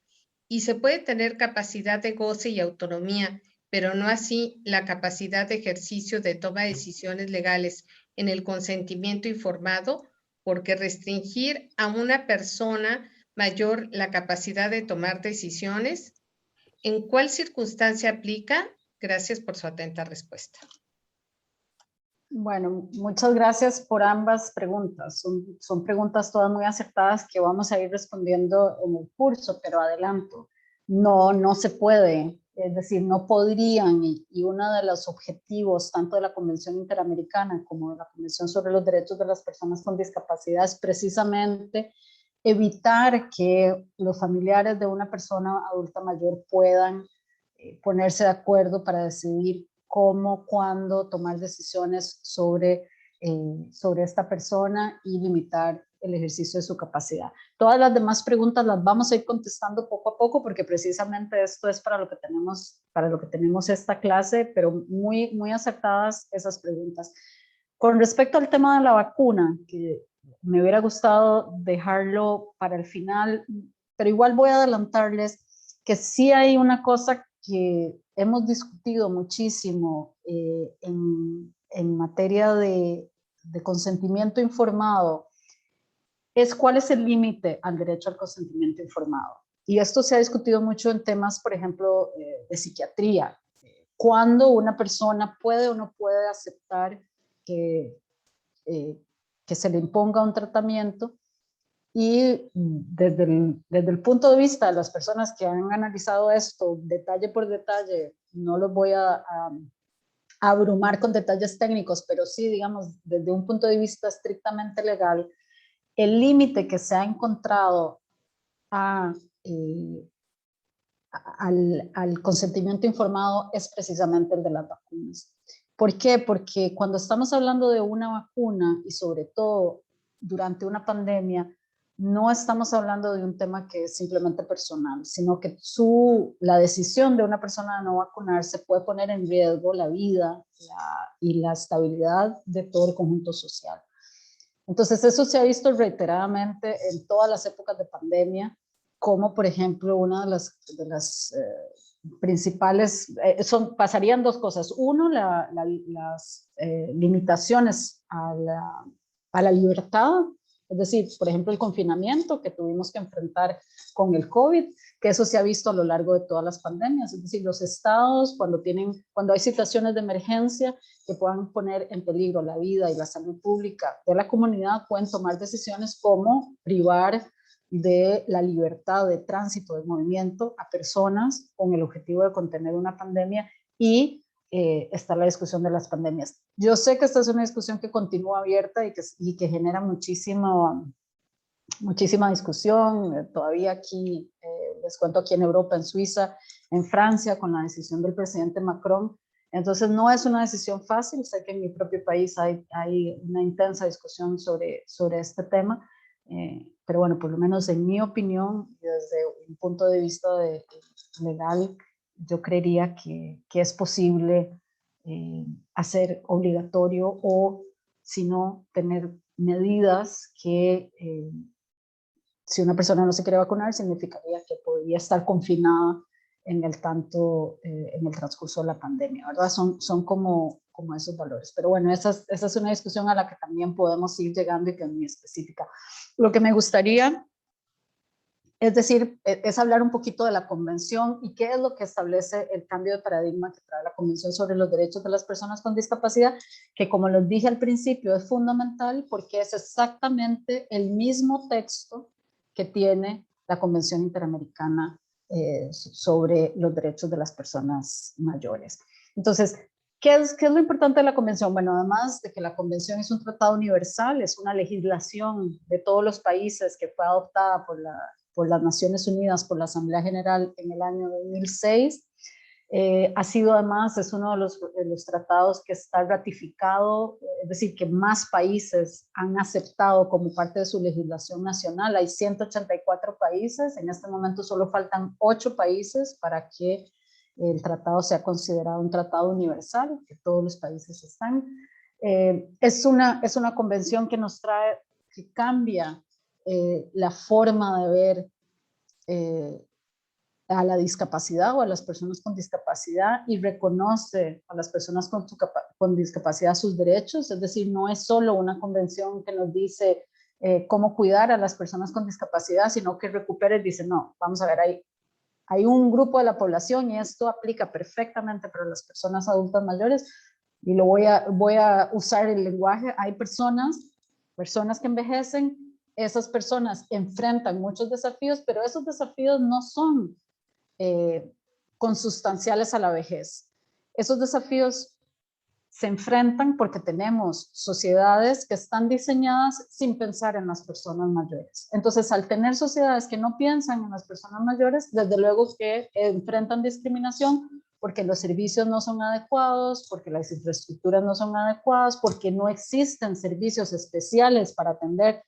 Y se puede tener capacidad de goce y autonomía, pero no así la capacidad de ejercicio de toma de decisiones legales en el consentimiento informado, porque restringir a una persona mayor la capacidad de tomar decisiones, ¿en cuál circunstancia aplica? Gracias por su atenta respuesta. Bueno, muchas gracias por ambas preguntas. Son preguntas todas muy acertadas que vamos a ir respondiendo en el curso, pero adelanto. No se puede, es decir, no podrían, y uno de los objetivos tanto de la Convención Interamericana como de la Convención sobre los Derechos de las Personas con Discapacidad es precisamente evitar que los familiares de una persona adulta mayor puedan ponerse de acuerdo para decidir cómo, cuándo tomar decisiones sobre esta persona y limitar el ejercicio de su capacidad. Todas las demás preguntas las vamos a ir contestando poco a poco porque precisamente esto es para lo que tenemos esta clase, pero muy acertadas esas preguntas. Con respecto al tema de la vacuna, que me hubiera gustado dejarlo para el final, pero igual voy a adelantarles que sí hay una cosa que hemos discutido muchísimo en materia de consentimiento informado, es cuál es el límite al derecho al consentimiento informado. Y esto se ha discutido mucho en temas, por ejemplo, de psiquiatría. ¿Cuándo una persona puede o no puede aceptar que se le imponga un tratamiento? Y desde el punto de vista de las personas que han analizado esto detalle por detalle, no los voy a abrumar con detalles técnicos, pero sí, digamos, desde un punto de vista estrictamente legal, el límite que se ha encontrado al consentimiento informado es precisamente el de las vacunas. ¿Por qué? Porque cuando estamos hablando de una vacuna y sobre todo durante una pandemia, no estamos hablando de un tema que es simplemente personal, sino que la decisión de una persona de no vacunarse puede poner en riesgo la vida y la estabilidad de todo el conjunto social. Entonces eso se ha visto reiteradamente en todas las épocas de pandemia, como por ejemplo una de las principales, pasarían dos cosas. Uno, las limitaciones a la libertad, es decir, por ejemplo, el confinamiento que tuvimos que enfrentar con el COVID, que eso se ha visto a lo largo de todas las pandemias, es decir, los estados cuando hay situaciones de emergencia que puedan poner en peligro la vida y la salud pública de la comunidad, pueden tomar decisiones como privar de la libertad de tránsito, de movimiento a personas con el objetivo de contener una pandemia y está la discusión de las pandemias. Yo sé que esta es una discusión que continúa abierta y que genera muchísima discusión. Todavía aquí, les cuento, aquí en Europa, en Suiza, en Francia, con la decisión del presidente Macron. Entonces no es una decisión fácil. Sé que en mi propio país hay una intensa discusión sobre este tema, pero bueno, por lo menos en mi opinión, desde un punto de vista legal, yo creería que es posible hacer obligatorio, o si no, tener medidas que si una persona no se quiere vacunar, significaría que podría estar confinada en el transcurso de la pandemia, ¿verdad? Son como esos valores. Pero bueno, esa es una discusión a la que también podemos ir llegando y que es muy específica. Lo que me gustaría es hablar un poquito de la convención y qué es lo que establece el cambio de paradigma que trae la Convención sobre los Derechos de las Personas con Discapacidad, que, como les dije al principio, es fundamental porque es exactamente el mismo texto que tiene la Convención Interamericana sobre los Derechos de las Personas Mayores. Entonces, ¿qué es lo importante de la Convención? Bueno, además de que la Convención es un tratado universal, es una legislación de todos los países que fue adoptada por las Naciones Unidas, por la Asamblea General en el año 2006. Ha sido además, es uno de los tratados que está ratificado, es decir, que más países han aceptado como parte de su legislación nacional. Hay 184 países, en este momento solo faltan 8 países para que el tratado sea considerado un tratado universal, que todos los países están. Es una convención que nos trae, que cambia la forma de ver a la discapacidad o a las personas con discapacidad, y reconoce a las personas con discapacidad sus derechos. Es decir, no es solo una convención que nos dice cómo cuidar a las personas con discapacidad, sino que recupera y dice, no, vamos a ver, hay un grupo de la población, y esto aplica perfectamente para las personas adultas mayores, y voy a usar el lenguaje. Hay personas que envejecen. Esas personas enfrentan muchos desafíos, pero esos desafíos no son consustanciales a la vejez. Esos desafíos se enfrentan porque tenemos sociedades que están diseñadas sin pensar en las personas mayores. Entonces, al tener sociedades que no piensan en las personas mayores, desde luego que enfrentan discriminación, porque los servicios no son adecuados, porque las infraestructuras no son adecuadas, porque no existen servicios especiales para atender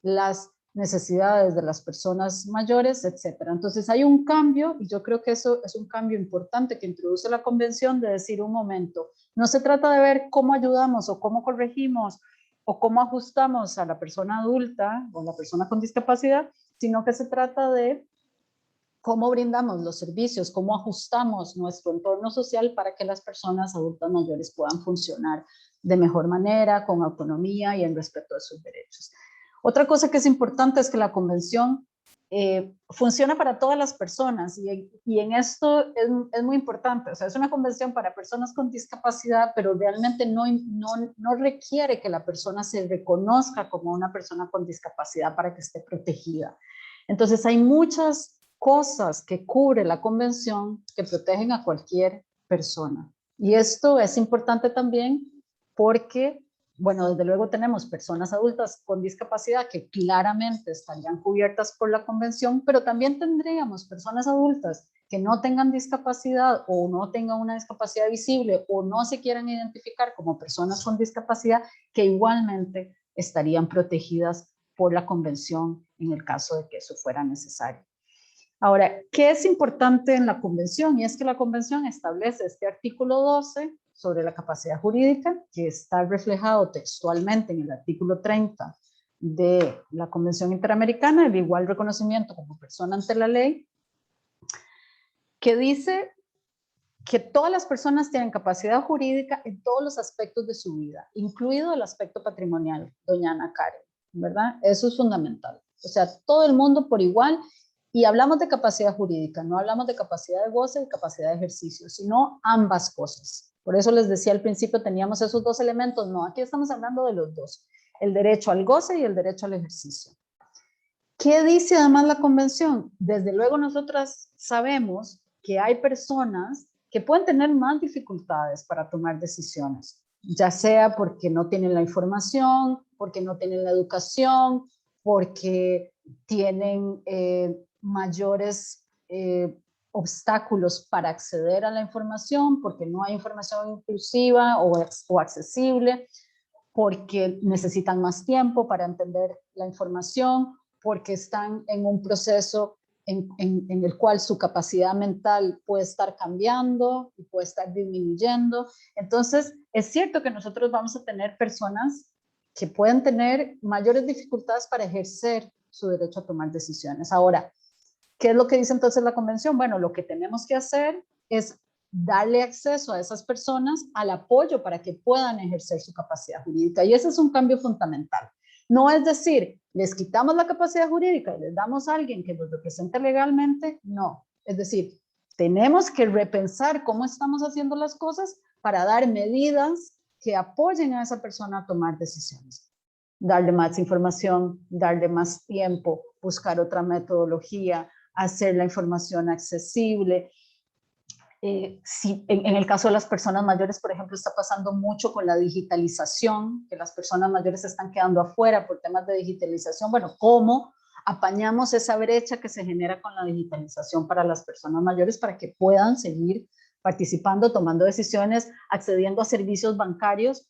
las necesidades de las personas mayores, etcétera. Entonces hay un cambio, y yo creo que eso es un cambio importante que introduce la convención, de decir, un momento, no se trata de ver cómo ayudamos o cómo corregimos o cómo ajustamos a la persona adulta o la persona con discapacidad, sino que se trata de cómo brindamos los servicios, cómo ajustamos nuestro entorno social para que las personas adultas mayores puedan funcionar de mejor manera, con autonomía y en respeto de sus derechos. Otra cosa que es importante es que la convención funciona para todas las personas, y en esto es muy importante. O sea, es una convención para personas con discapacidad, pero realmente no requiere que la persona se reconozca como una persona con discapacidad para que esté protegida. Entonces hay muchas cosas que cubre la convención que protegen a cualquier persona, y esto es importante también porque, bueno, desde luego tenemos personas adultas con discapacidad que claramente estarían cubiertas por la convención, pero también tendríamos personas adultas que no tengan discapacidad o no tengan una discapacidad visible o no se quieran identificar como personas con discapacidad, que igualmente estarían protegidas por la convención en el caso de que eso fuera necesario. Ahora, ¿qué es importante en la convención? Y es que la convención establece este artículo 12 sobre la capacidad jurídica, que está reflejado textualmente en el artículo 30 de la Convención Interamericana, el igual reconocimiento como persona ante la ley, que dice que todas las personas tienen capacidad jurídica en todos los aspectos de su vida, incluido el aspecto patrimonial, doña Ana Karen, ¿verdad? Eso es fundamental. O sea, todo el mundo por igual. Y hablamos de capacidad jurídica, no hablamos de capacidad de goce y capacidad de ejercicio, sino ambas cosas. Por eso les decía al principio, teníamos esos dos elementos. No, aquí estamos hablando de los dos, el derecho al goce y el derecho al ejercicio. ¿Qué dice además la convención? Desde luego nosotras sabemos que hay personas que pueden tener más dificultades para tomar decisiones, ya sea porque no tienen la información, porque no tienen la educación, porque tienen mayores obstáculos para acceder a la información, porque no hay información inclusiva o accesible, porque necesitan más tiempo para entender la información, porque están en un proceso en el cual su capacidad mental puede estar cambiando y puede estar disminuyendo. Entonces, es cierto que nosotros vamos a tener personas que pueden tener mayores dificultades para ejercer su derecho a tomar decisiones. Ahora, ¿qué es lo que dice entonces la convención? Bueno, lo que tenemos que hacer es darle acceso a esas personas al apoyo para que puedan ejercer su capacidad jurídica. Y ese es un cambio fundamental. No es decir, les quitamos la capacidad jurídica y les damos a alguien que los represente legalmente. No. Es decir, tenemos que repensar cómo estamos haciendo las cosas para dar medidas que apoyen a esa persona a tomar decisiones. Darle más información, darle más tiempo, buscar otra metodología, hacer la información accesible. Si en el caso de las personas mayores, por ejemplo, está pasando mucho con la digitalización, que las personas mayores se están quedando afuera por temas de digitalización. Bueno, ¿cómo apañamos esa brecha que se genera con la digitalización para las personas mayores para que puedan seguir participando, tomando decisiones, accediendo a servicios bancarios,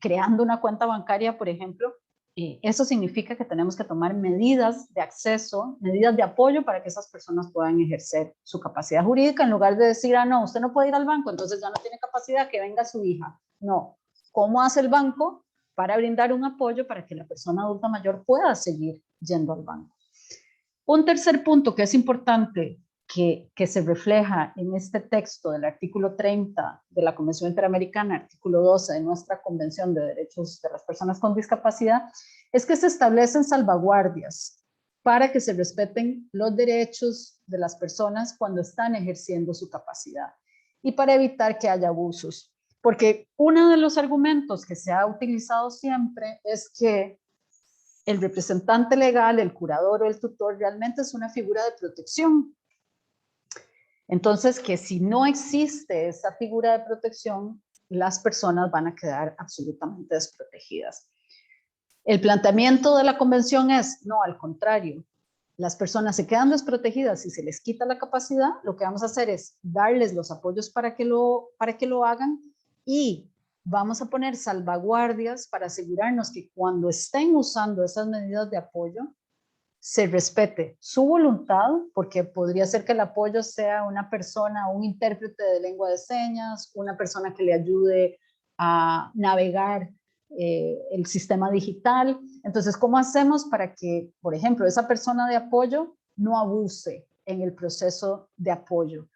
creando una cuenta bancaria, por ejemplo? Eso significa que tenemos que tomar medidas de acceso, medidas de apoyo para que esas personas puedan ejercer su capacidad jurídica, en lugar de decir, no, usted no puede ir al banco, entonces ya no tiene capacidad, que venga su hija. No. ¿Cómo hace el banco para brindar un apoyo para que la persona adulta mayor pueda seguir yendo al banco? Un tercer punto que es importante que se refleja en este texto del artículo 30 de la Convención Interamericana, artículo 12 de nuestra Convención de Derechos de las Personas con Discapacidad, es que se establecen salvaguardias para que se respeten los derechos de las personas cuando están ejerciendo su capacidad y para evitar que haya abusos. Porque uno de los argumentos que se ha utilizado siempre es que el representante legal, el curador o el tutor realmente es una figura de protección. Entonces, que si no existe esa figura de protección, las personas van a quedar absolutamente desprotegidas. El planteamiento de la convención es, no, al contrario, las personas se quedan desprotegidas y se les quita la capacidad. Lo que vamos a hacer es darles los apoyos para que lo hagan, y vamos a poner salvaguardias para asegurarnos que cuando estén usando esas medidas de apoyo, se respete su voluntad, porque podría ser que el apoyo sea una persona, un intérprete de lengua de señas, una persona que le ayude a navegar el sistema digital. Entonces, ¿cómo hacemos para que, por ejemplo, esa persona de apoyo no abuse en el proceso de apoyo?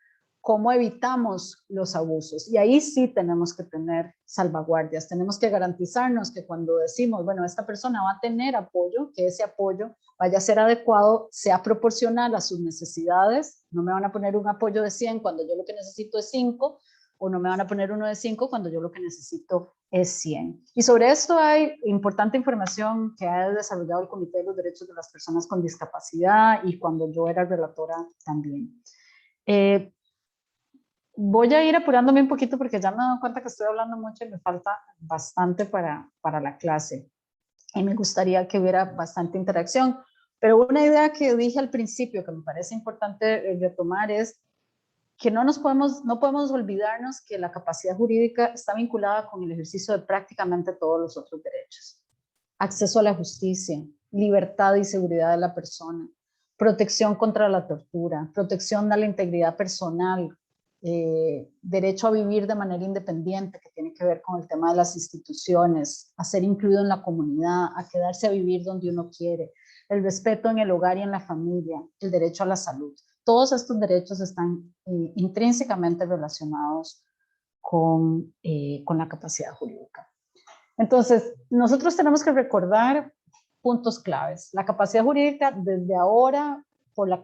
¿Cómo evitamos los abusos? Y ahí sí tenemos que tener salvaguardias, tenemos que garantizarnos que cuando decimos, bueno, esta persona va a tener apoyo, que ese apoyo vaya a ser adecuado, sea proporcional a sus necesidades. No me van a poner un apoyo de 100 cuando yo lo que necesito es 5, o no me van a poner uno de 5 cuando yo lo que necesito es 100. Y sobre esto hay importante información que ha desarrollado el Comité de los Derechos de las Personas con Discapacidad, y cuando yo era relatora también. Voy a ir apurándome un poquito porque ya me he dado cuenta que estoy hablando mucho y me falta bastante para la clase. Y me gustaría que hubiera bastante interacción. Pero una idea que dije al principio que me parece importante retomar es que no podemos olvidarnos que la capacidad jurídica está vinculada con el ejercicio de prácticamente todos los otros derechos. Acceso a la justicia, libertad y seguridad de la persona, protección contra la tortura, protección a la integridad personal, derecho a vivir de manera independiente, que tiene que ver con el tema de las instituciones, a ser incluido en la comunidad, a quedarse a vivir donde uno quiere, el respeto en el hogar y en la familia, el derecho a la salud. Todos estos derechos están intrínsecamente relacionados con la capacidad jurídica. Entonces, nosotros tenemos que recordar puntos claves. La capacidad jurídica desde ahora, por lo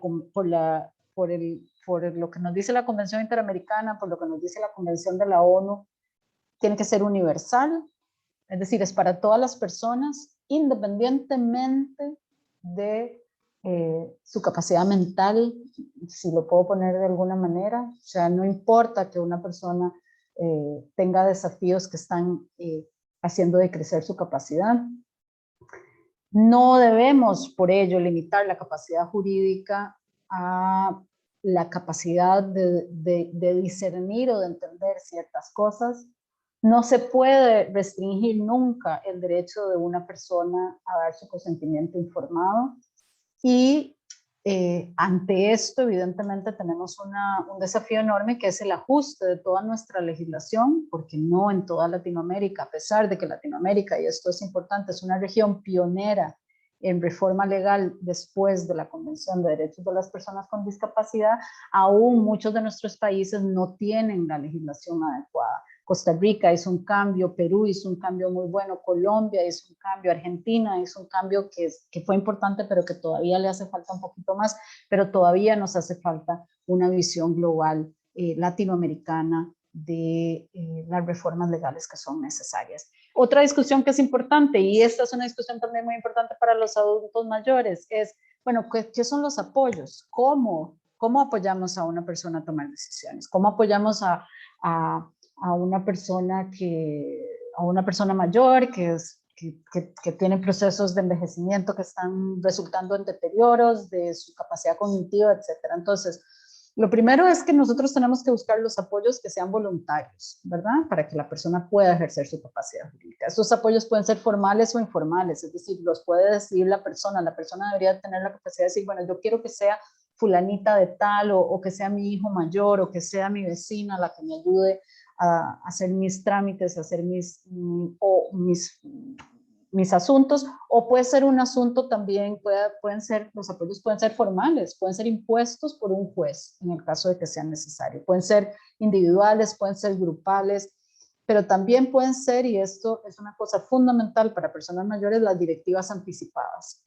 que nos dice la Convención Interamericana, por lo que nos dice la Convención de la ONU, tiene que ser universal, es decir, es para todas las personas, independientemente de su capacidad mental, si lo puedo poner de alguna manera. O sea, no importa que una persona tenga desafíos que están haciendo decrecer su capacidad. No debemos, por ello, limitar la capacidad jurídica a la capacidad de discernir o de entender ciertas cosas. No se puede restringir nunca el derecho de una persona a dar su consentimiento informado. Y ante esto, evidentemente, tenemos un desafío enorme, que es el ajuste de toda nuestra legislación, porque no en toda Latinoamérica, a pesar de que Latinoamérica, y esto es importante, es una región pionera en reforma legal después de la Convención de Derechos de las Personas con Discapacidad, aún muchos de nuestros países no tienen la legislación adecuada. Costa Rica hizo un cambio, Perú hizo un cambio muy bueno, Colombia hizo un cambio, Argentina hizo un cambio que fue importante, pero que todavía le hace falta un poquito más, pero todavía nos hace falta una visión global latinoamericana de las reformas legales que son necesarias. Otra discusión que es importante, y esta es una discusión también muy importante para los adultos mayores, es, bueno, ¿qué son los apoyos? ¿Cómo apoyamos a una persona a tomar decisiones? ¿Cómo apoyamos a una persona mayor que tiene procesos de envejecimiento que están resultando en deterioros de su capacidad cognitiva, etcétera? Entonces, lo primero es que nosotros tenemos que buscar los apoyos que sean voluntarios, ¿verdad? Para que la persona pueda ejercer su capacidad jurídica. Esos apoyos pueden ser formales o informales, es decir, los puede decidir la persona. La persona debería tener la capacidad de decir, bueno, yo quiero que sea fulanita de tal, o que sea mi hijo mayor, o que sea mi vecina la que me ayude a hacer mis trámites, a hacer mis asuntos, o puede ser un asunto también, los apoyos pueden ser formales, pueden ser impuestos por un juez, en el caso de que sea necesario, pueden ser individuales, pueden ser grupales, pero también pueden ser, y esto es una cosa fundamental para personas mayores, las directivas anticipadas.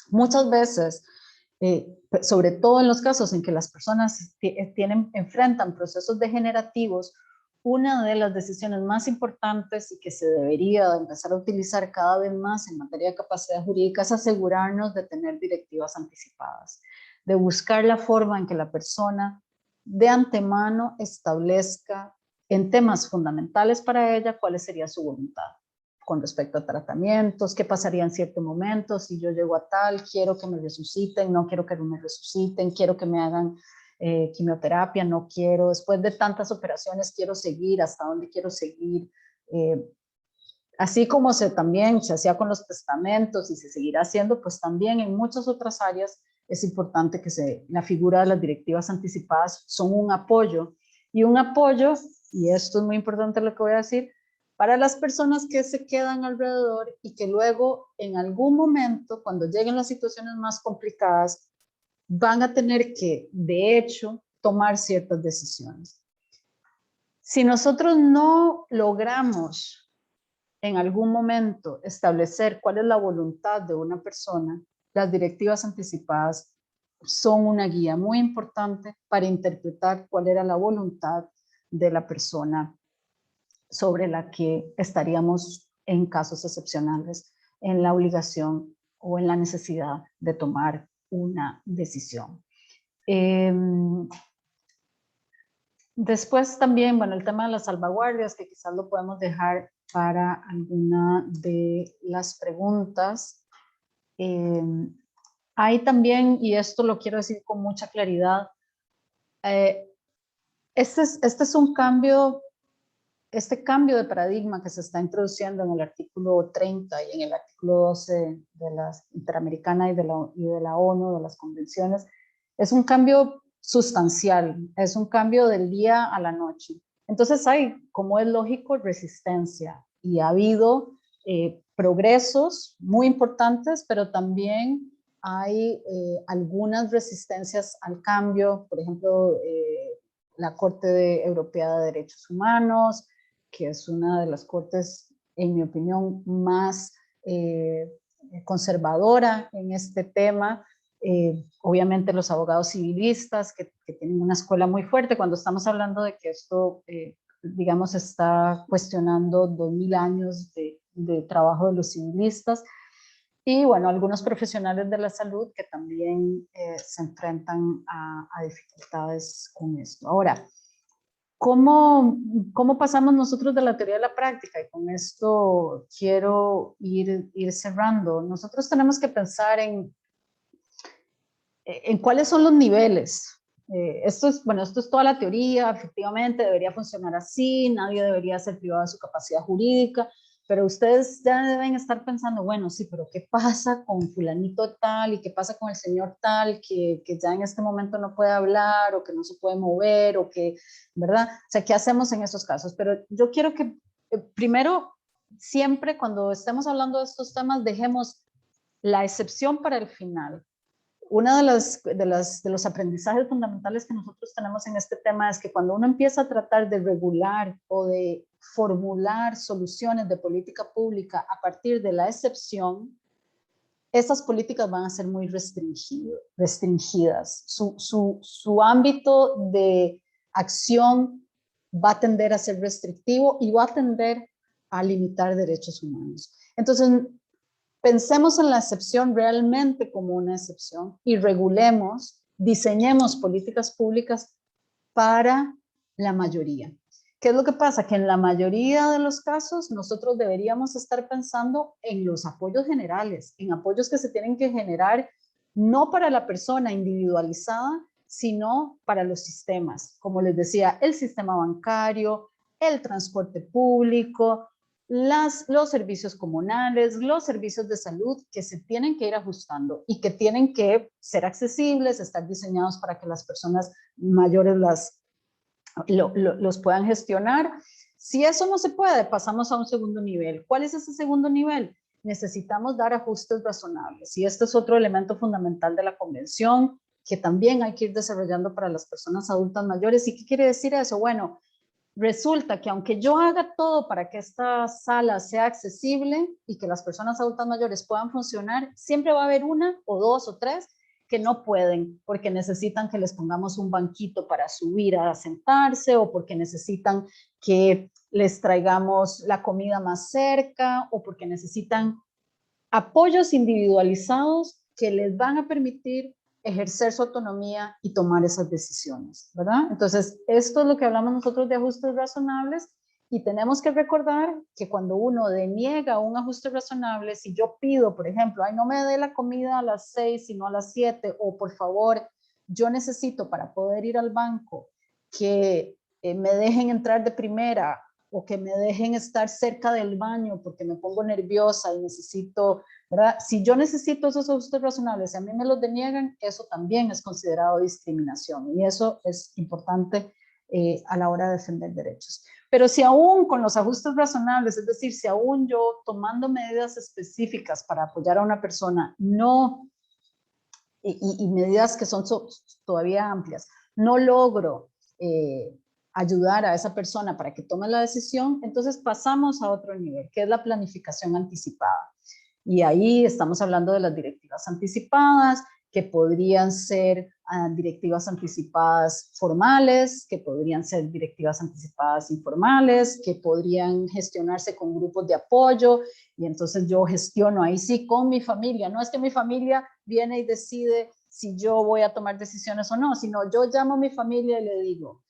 Muchas veces, sobre todo en los casos en que las personas enfrentan procesos degenerativos, una de las decisiones más importantes y que se debería empezar a utilizar cada vez más en materia de capacidad jurídica es asegurarnos de tener directivas anticipadas, de buscar la forma en que la persona de antemano establezca en temas fundamentales para ella cuál sería su voluntad con respecto a tratamientos, qué pasaría en cierto momento, si yo llego a tal, quiero que me resuciten, no quiero que me resuciten, quiero que me hagan quimioterapia, no quiero, después de tantas operaciones quiero seguir, hasta dónde quiero seguir, así como también se hacía con los testamentos y se seguirá haciendo, pues también en muchas otras áreas es importante que la figura de las directivas anticipadas son un apoyo, y esto es muy importante lo que voy a decir, para las personas que se quedan alrededor y que luego en algún momento, cuando lleguen las situaciones más complicadas, van a tener que, de hecho, tomar ciertas decisiones. Si nosotros no logramos en algún momento establecer cuál es la voluntad de una persona, las directivas anticipadas son una guía muy importante para interpretar cuál era la voluntad de la persona sobre la que estaríamos, en casos excepcionales, en la obligación o en la necesidad de tomar una decisión. Después también, bueno, el tema de las salvaguardias, que quizás lo podemos dejar para alguna de las preguntas. Hay también, y esto lo quiero decir con mucha claridad, este es un cambio. Este cambio de paradigma que se está introduciendo en el artículo 30 y en el artículo 12 de la Interamericana y de la ONU, de las convenciones, es un cambio sustancial, es un cambio del día a la noche. Entonces hay, como es lógico, resistencia, y ha habido progresos muy importantes, pero también hay algunas resistencias al cambio, por ejemplo, la Corte Europea de Derechos Humanos, que es una de las cortes, en mi opinión, más conservadora en este tema. Obviamente los abogados civilistas, que tienen una escuela muy fuerte, cuando estamos hablando de que esto, digamos, está cuestionando 2000 años de trabajo de los civilistas. Y bueno, algunos profesionales de la salud que también se enfrentan a dificultades con esto. Ahora, ¿cómo pasamos nosotros de la teoría a la práctica? Y con esto quiero ir cerrando. Nosotros tenemos que pensar en cuáles son los niveles. Esto es toda la teoría, efectivamente debería funcionar así, nadie debería ser privado de su capacidad jurídica, pero ustedes ya deben estar pensando, bueno, sí, pero ¿qué pasa con fulanito tal y qué pasa con el señor tal que ya en este momento no puede hablar o que no se puede mover o que, ¿verdad? O sea, ¿qué hacemos en esos casos? Pero yo quiero que primero, siempre cuando estemos hablando de estos temas, dejemos la excepción para el final. Uno de los aprendizajes fundamentales que nosotros tenemos en este tema es que cuando uno empieza a tratar de regular o de formular soluciones de política pública a partir de la excepción, estas políticas van a ser muy restringidas. Su ámbito de acción va a tender a ser restrictivo y va a tender a limitar derechos humanos. Entonces, pensemos en la excepción realmente como una excepción y regulemos, diseñemos políticas públicas para la mayoría. ¿Qué es lo que pasa? Que en la mayoría de los casos nosotros deberíamos estar pensando en los apoyos generales, en apoyos que se tienen que generar no para la persona individualizada, sino para los sistemas. Como les decía, el sistema bancario, el transporte público, los servicios comunales, los servicios de salud que se tienen que ir ajustando y que tienen que ser accesibles, estar diseñados para que las personas mayores los puedan gestionar. Si eso no se puede, pasamos a un segundo nivel. ¿Cuál es ese segundo nivel? Necesitamos dar ajustes razonables y este es otro elemento fundamental de la convención que también hay que ir desarrollando para las personas adultas mayores. ¿Y qué quiere decir eso? Bueno, resulta que aunque yo haga todo para que esta sala sea accesible y que las personas adultas mayores puedan funcionar, siempre va a haber una o dos o tres que no pueden porque necesitan que les pongamos un banquito para subir a sentarse o porque necesitan que les traigamos la comida más cerca o porque necesitan apoyos individualizados que les van a permitir ejercer su autonomía y tomar esas decisiones, ¿verdad? Entonces, esto es lo que hablamos nosotros de ajustes razonables y tenemos que recordar que cuando uno deniega un ajuste razonable, si yo pido, por ejemplo, ay, no me dé la comida a las 6, sino a las 7, o por favor, yo necesito para poder ir al banco que me dejen entrar de primera o que me dejen estar cerca del baño porque me pongo nerviosa y necesito, ¿verdad? Si yo necesito esos ajustes razonables y a mí me los deniegan, eso también es considerado discriminación y eso es importante a la hora de defender derechos. Pero si aún con los ajustes razonables, es decir, si aún yo tomando medidas específicas para apoyar a una persona, no, y medidas que son todavía amplias, no logro ayudar a esa persona para que tome la decisión, entonces pasamos a otro nivel, que es la planificación anticipada. Y ahí estamos hablando de las directivas anticipadas, que podrían ser directivas anticipadas formales, que podrían ser directivas anticipadas informales, que podrían gestionarse con grupos de apoyo, y entonces yo gestiono ahí sí con mi familia. No es que mi familia viene y decide si yo voy a tomar decisiones o no, sino yo llamo a mi familia y le digo,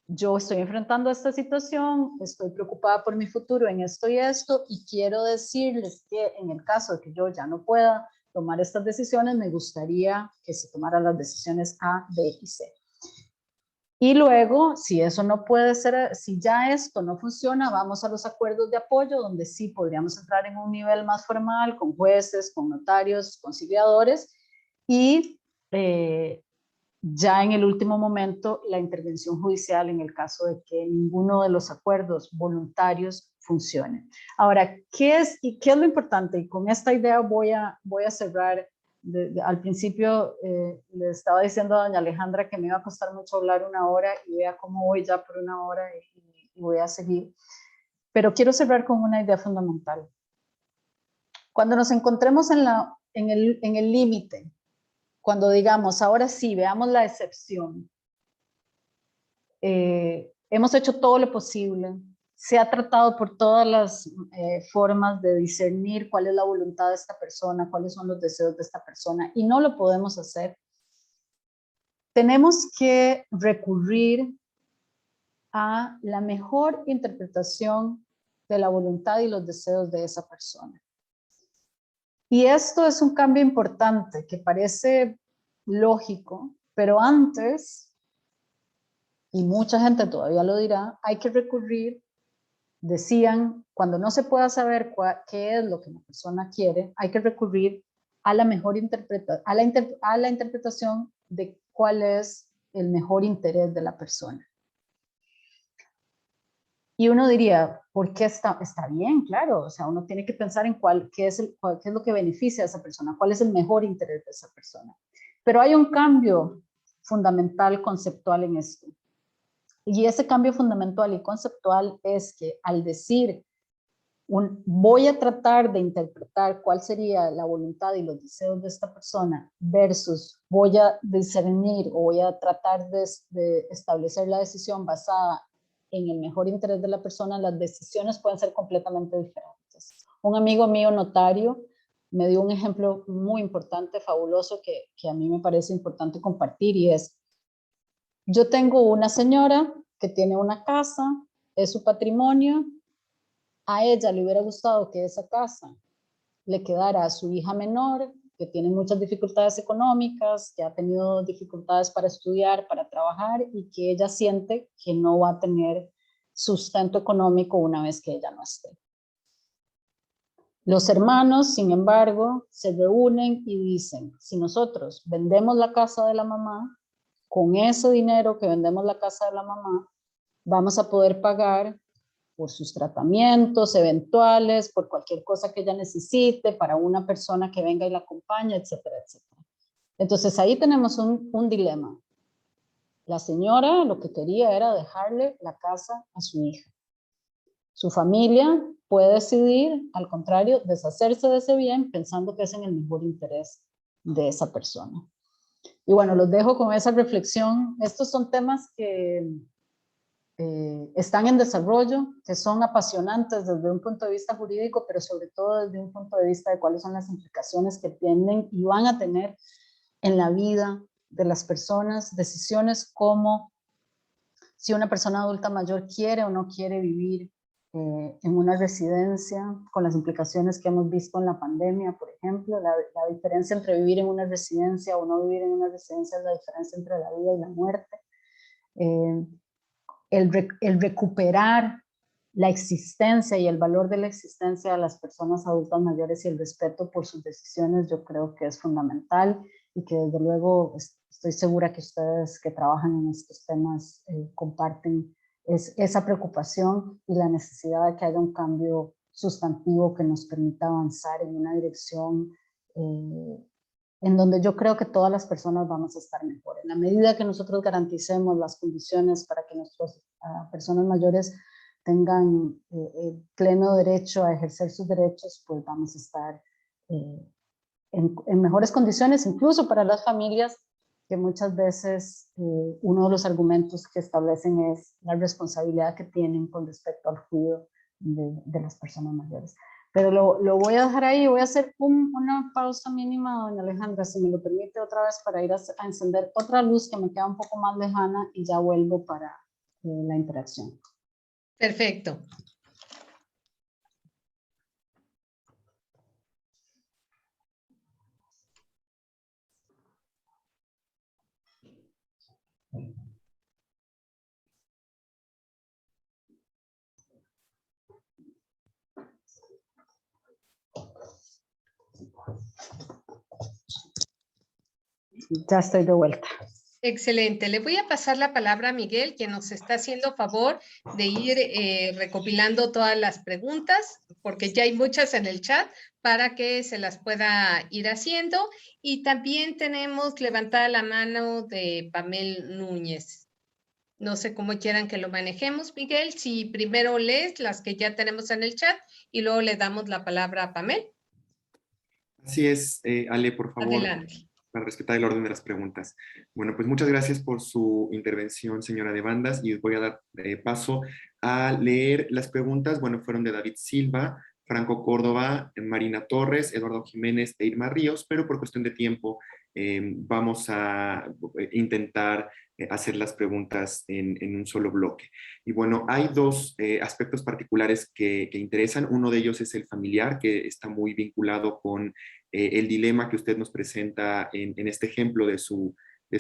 yo estoy enfrentando esta situación, estoy preocupada por mi futuro en esto y esto, y quiero decirles que en el caso de que yo ya no pueda tomar estas decisiones, me gustaría que se tomaran las decisiones A, B y C. Y luego, si eso no puede ser, si ya esto no funciona, vamos a los acuerdos de apoyo, donde sí podríamos entrar en un nivel más formal, con jueces, con notarios, conciliadores, y ya en el último momento la intervención judicial en el caso de que ninguno de los acuerdos voluntarios funcione. Ahora, ¿qué es lo importante? Y con esta idea voy a cerrar. Al principio le estaba diciendo a doña Alejandra que me iba a costar mucho hablar 1 hora y vea cómo voy ya por 1 hora y voy a seguir. Pero quiero cerrar con una idea fundamental. Cuando nos encontremos en el límite, cuando digamos, ahora sí, veamos la excepción, hemos hecho todo lo posible, se ha tratado por todas las formas de discernir cuál es la voluntad de esta persona, cuáles son los deseos de esta persona, y no lo podemos hacer. Tenemos que recurrir a la mejor interpretación de la voluntad y los deseos de esa persona. Y esto es un cambio importante que parece lógico, pero antes, y mucha gente todavía lo dirá, hay que recurrir, decían, cuando no se pueda saber qué es lo que la persona quiere, hay que recurrir a la mejor a la interpretación de cuál es el mejor interés de la persona. Y uno diría, ¿por qué está bien? Claro, o sea, uno tiene que pensar en qué es lo que beneficia a esa persona, cuál es el mejor interés de esa persona. Pero hay un cambio fundamental conceptual en esto. Y ese cambio fundamental y conceptual es que al decir, voy a tratar de interpretar cuál sería la voluntad y los deseos de esta persona versus voy a discernir o voy a tratar de establecer la decisión basada en el mejor interés de la persona, las decisiones pueden ser completamente diferentes. Un amigo mío notario me dio un ejemplo muy importante, fabuloso, que a mí me parece importante compartir, y es, yo tengo una señora que tiene una casa, es su patrimonio, a ella le hubiera gustado que esa casa le quedara a su hija menor, que tiene muchas dificultades económicas, que ha tenido dificultades para estudiar, para trabajar, y que ella siente que no va a tener sustento económico una vez que ella no esté. Los hermanos, sin embargo, se reúnen y dicen, si nosotros vendemos la casa de la mamá, con ese dinero que vendemos la casa de la mamá, vamos a poder pagar por sus tratamientos eventuales, por cualquier cosa que ella necesite, para una persona que venga y la acompañe, etcétera, etcétera. Entonces ahí tenemos un dilema. La señora lo que quería era dejarle la casa a su hija. Su familia puede decidir, al contrario, deshacerse de ese bien pensando que es en el mejor interés de esa persona. Y bueno, los dejo con esa reflexión. Estos son temas que están en desarrollo, que son apasionantes desde un punto de vista jurídico, pero sobre todo desde un punto de vista de cuáles son las implicaciones que tienen y van a tener en la vida de las personas, decisiones como si una persona adulta mayor quiere o no quiere vivir en una residencia, con las implicaciones que hemos visto en la pandemia, por ejemplo, la diferencia entre vivir en una residencia o no vivir en una residencia es la diferencia entre la vida y la muerte. El recuperar la existencia y el valor de la existencia de las personas adultas mayores y el respeto por sus decisiones, yo creo que es fundamental, y que desde luego estoy segura que ustedes que trabajan en estos temas comparten esa preocupación y la necesidad de que haya un cambio sustantivo que nos permita avanzar en una dirección en donde yo creo que todas las personas vamos a estar mejor. En la medida que nosotros garanticemos las condiciones para que nuestras personas mayores tengan pleno derecho a ejercer sus derechos, pues vamos a estar en mejores condiciones, incluso para las familias, que muchas veces uno de los argumentos que establecen es la responsabilidad que tienen con respecto al cuidado de las personas mayores. Pero lo voy a dejar ahí, voy a hacer una pausa mínima, doña Alejandra, si me lo permite otra vez, para ir a encender otra luz que me queda un poco más lejana, y ya vuelvo para la interacción. Perfecto. Ya estoy de vuelta. Excelente. Le voy a pasar la palabra a Miguel, quien nos está haciendo favor de ir recopilando todas las preguntas, porque ya hay muchas en el chat, para que se las pueda ir haciendo. Y también tenemos levantada la mano de Pamel Núñez. No sé cómo quieran que lo manejemos, Miguel, si primero lees las que ya tenemos en el chat y luego le damos la palabra a Pamel. Así es, Ale, por favor. Adelante. Para respetar el orden de las preguntas. Bueno, pues muchas gracias por su intervención, señora de Bandas, y voy a dar paso a leer las preguntas. Bueno, fueron de David Silva, Franco Córdoba, Marina Torres, Eduardo Jiménez e Irma Ríos, pero por cuestión de tiempo vamos a intentar hacer las preguntas en un solo bloque. Y bueno, hay dos aspectos particulares que interesan. Uno de ellos es el familiar, que está muy vinculado con el dilema que usted nos presenta en este ejemplo de su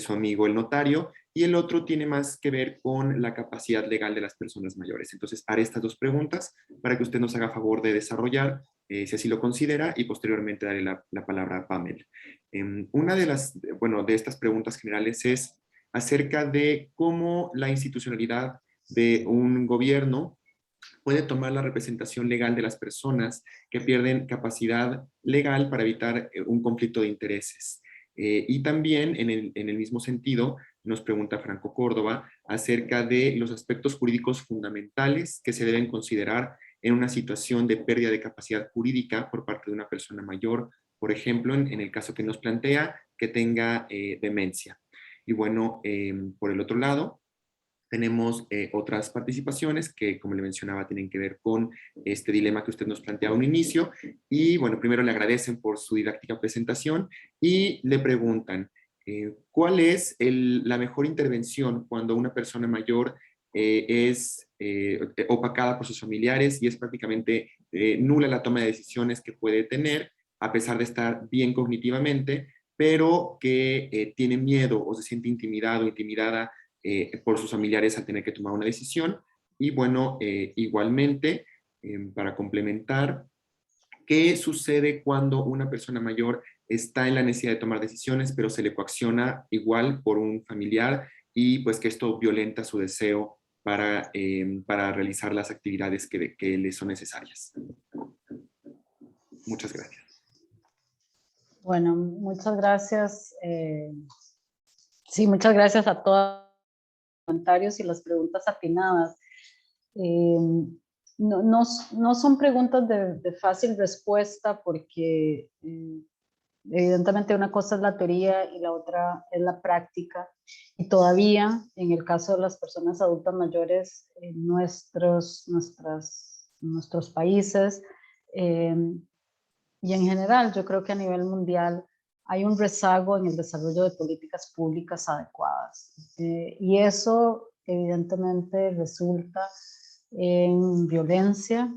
amigo el notario, y el otro tiene más que ver con la capacidad legal de las personas mayores. Entonces, haré estas dos preguntas para que usted nos haga favor de desarrollar, si así lo considera, y posteriormente daré la palabra a Pamela. Una de estas preguntas generales es acerca de cómo la institucionalidad de un gobierno puede tomar la representación legal de las personas que pierden capacidad legal para evitar un conflicto de intereses. Y también en el mismo sentido nos pregunta Franco Córdoba acerca de los aspectos jurídicos fundamentales que se deben considerar en una situación de pérdida de capacidad jurídica por parte de una persona mayor, por ejemplo, en el caso que nos plantea, que tenga demencia. Y bueno, por el otro lado, tenemos otras participaciones que, como le mencionaba, tienen que ver con este dilema que usted nos planteaba a un inicio. Y bueno, primero le agradecen por su didáctica presentación y le preguntan, ¿cuál es la mejor intervención cuando una persona mayor es opacada por sus familiares y es prácticamente nula la toma de decisiones que puede tener, a pesar de estar bien cognitivamente, pero que tiene miedo o se siente intimidado, intimidada por sus familiares al tener que tomar una decisión? Y bueno, igualmente, para complementar, ¿qué sucede cuando una persona mayor está en la necesidad de tomar decisiones, pero se le coacciona igual por un familiar y pues que esto violenta su deseo para realizar las actividades que le son necesarias? Muchas gracias. Bueno, muchas gracias. Sí, muchas gracias a todos los comentarios y las preguntas atinadas. No son preguntas de fácil respuesta porque evidentemente una cosa es la teoría y la otra es la práctica. Y todavía, en el caso de las personas adultas mayores en nuestros países, y en general, yo creo que a nivel mundial hay un rezago en el desarrollo de políticas públicas adecuadas. Y eso evidentemente resulta en violencia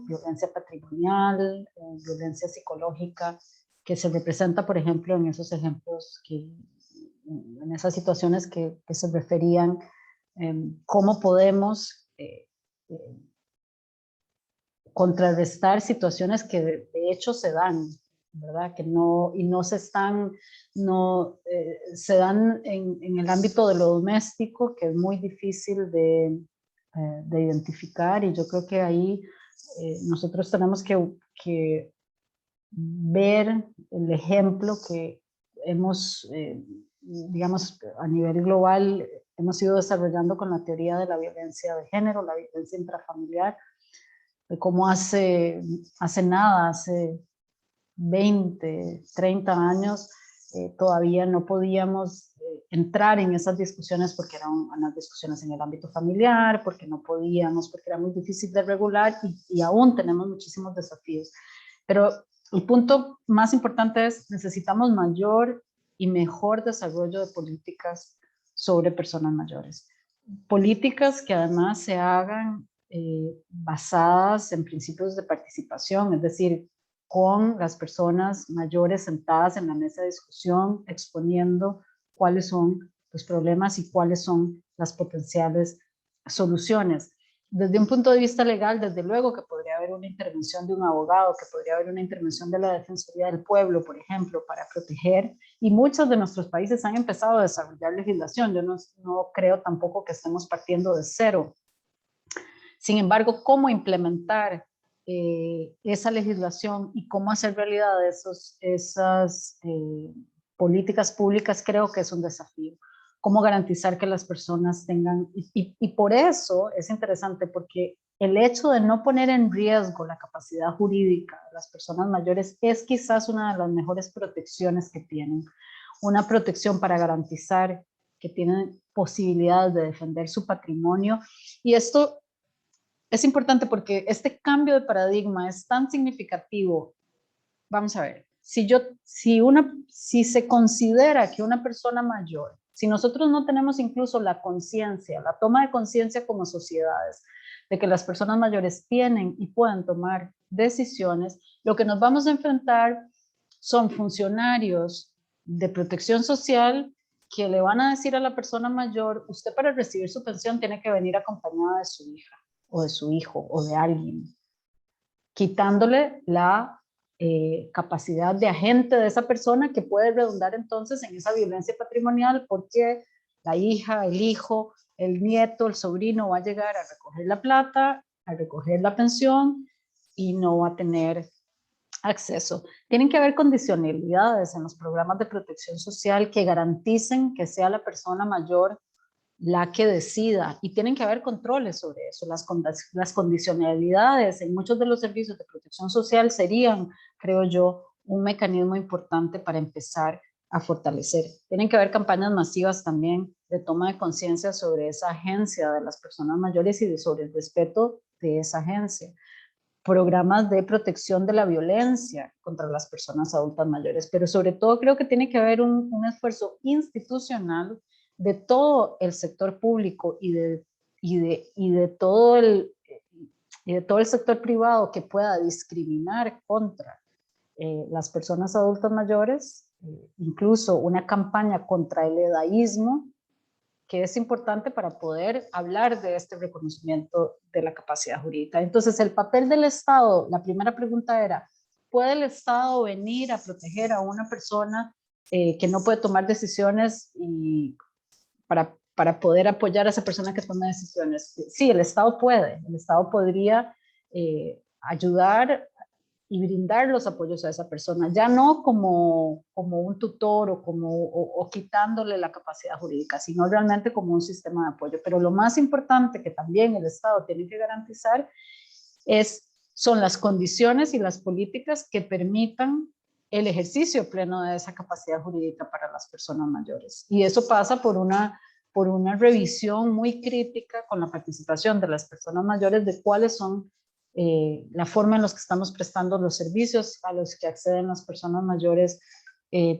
patrimonial, violencia psicológica, que se representa, por ejemplo, en esos ejemplos, en esas situaciones que se referían, cómo podemos contrarrestar situaciones que de hecho se dan, ¿verdad? Se dan en el ámbito de lo doméstico, que es muy difícil de identificar, y yo creo que ahí nosotros tenemos que ver el ejemplo que hemos, digamos, a nivel global, hemos ido desarrollando con la teoría de la violencia de género, la violencia intrafamiliar, de cómo hace 20, 30 años, todavía no podíamos entrar en esas discusiones porque eran unas discusiones en el ámbito familiar, porque no podíamos, porque era muy difícil de regular, y aún tenemos muchísimos desafíos. Pero el punto más importante es: necesitamos mayor y mejor desarrollo de políticas sobre personas mayores. Políticas que además se hagan basadas en principios de participación, es decir, con las personas mayores sentadas en la mesa de discusión, exponiendo cuáles son los problemas y cuáles son las potenciales soluciones. Desde un punto de vista legal, desde luego que podría haber una intervención de un abogado, que podría haber una intervención de la Defensoría del Pueblo, por ejemplo, para proteger, y muchos de nuestros países han empezado a desarrollar legislación. Yo no creo tampoco que estemos partiendo de cero. Sin embargo, cómo implementar esa legislación y cómo hacer realidad esas políticas públicas, creo que es un desafío. Cómo garantizar que las personas tengan, y por eso es interesante, porque el hecho de no poner en riesgo la capacidad jurídica de las personas mayores es quizás una de las mejores protecciones que tienen. Una protección para garantizar que tienen posibilidades de defender su patrimonio. Y esto es importante porque este cambio de paradigma es tan significativo. Vamos a ver, si se considera que una persona mayor, si nosotros no tenemos incluso la conciencia, la toma de conciencia como sociedades, de que las personas mayores tienen y pueden tomar decisiones, lo que nos vamos a enfrentar son funcionarios de protección social que le van a decir a la persona mayor, usted para recibir su pensión tiene que venir acompañada de su hija o de su hijo o de alguien, quitándole la capacidad de agente de esa persona, que puede redundar entonces en esa violencia patrimonial, porque la hija, el hijo, el nieto, el sobrino va a llegar a recoger la plata, a recoger la pensión y no va a tener acceso. Tienen que haber condicionalidades en los programas de protección social que garanticen que sea la persona mayor la que decida, y tienen que haber controles sobre eso. Las condicionalidades en muchos de los servicios de protección social serían, creo yo, un mecanismo importante para empezar a fortalecer. Tienen que haber campañas masivas también de toma de conciencia sobre esa agencia de las personas mayores y sobre el respeto de esa agencia. Programas de protección de la violencia contra las personas adultas mayores, pero sobre todo creo que tiene que haber un esfuerzo institucional de todo el sector público y de todo el sector privado que pueda discriminar contra las personas adultas mayores, incluso una campaña contra el edadísmo, que es importante para poder hablar de este reconocimiento de la capacidad jurídica. Entonces, el papel del Estado, la primera pregunta era, ¿puede el Estado venir a proteger a una persona que no puede tomar decisiones y para poder apoyar a esa persona que toma decisiones? Sí, el Estado puede. El Estado podría ayudar y brindar los apoyos a esa persona, ya no como un tutor o quitándole la capacidad jurídica, sino realmente como un sistema de apoyo. Pero lo más importante que también el Estado tiene que garantizar son las condiciones y las políticas que permitan el ejercicio pleno de esa capacidad jurídica para las personas mayores. Y eso pasa por una revisión muy crítica con la participación de las personas mayores de cuáles son la forma en la que estamos prestando los servicios a los que acceden las personas mayores,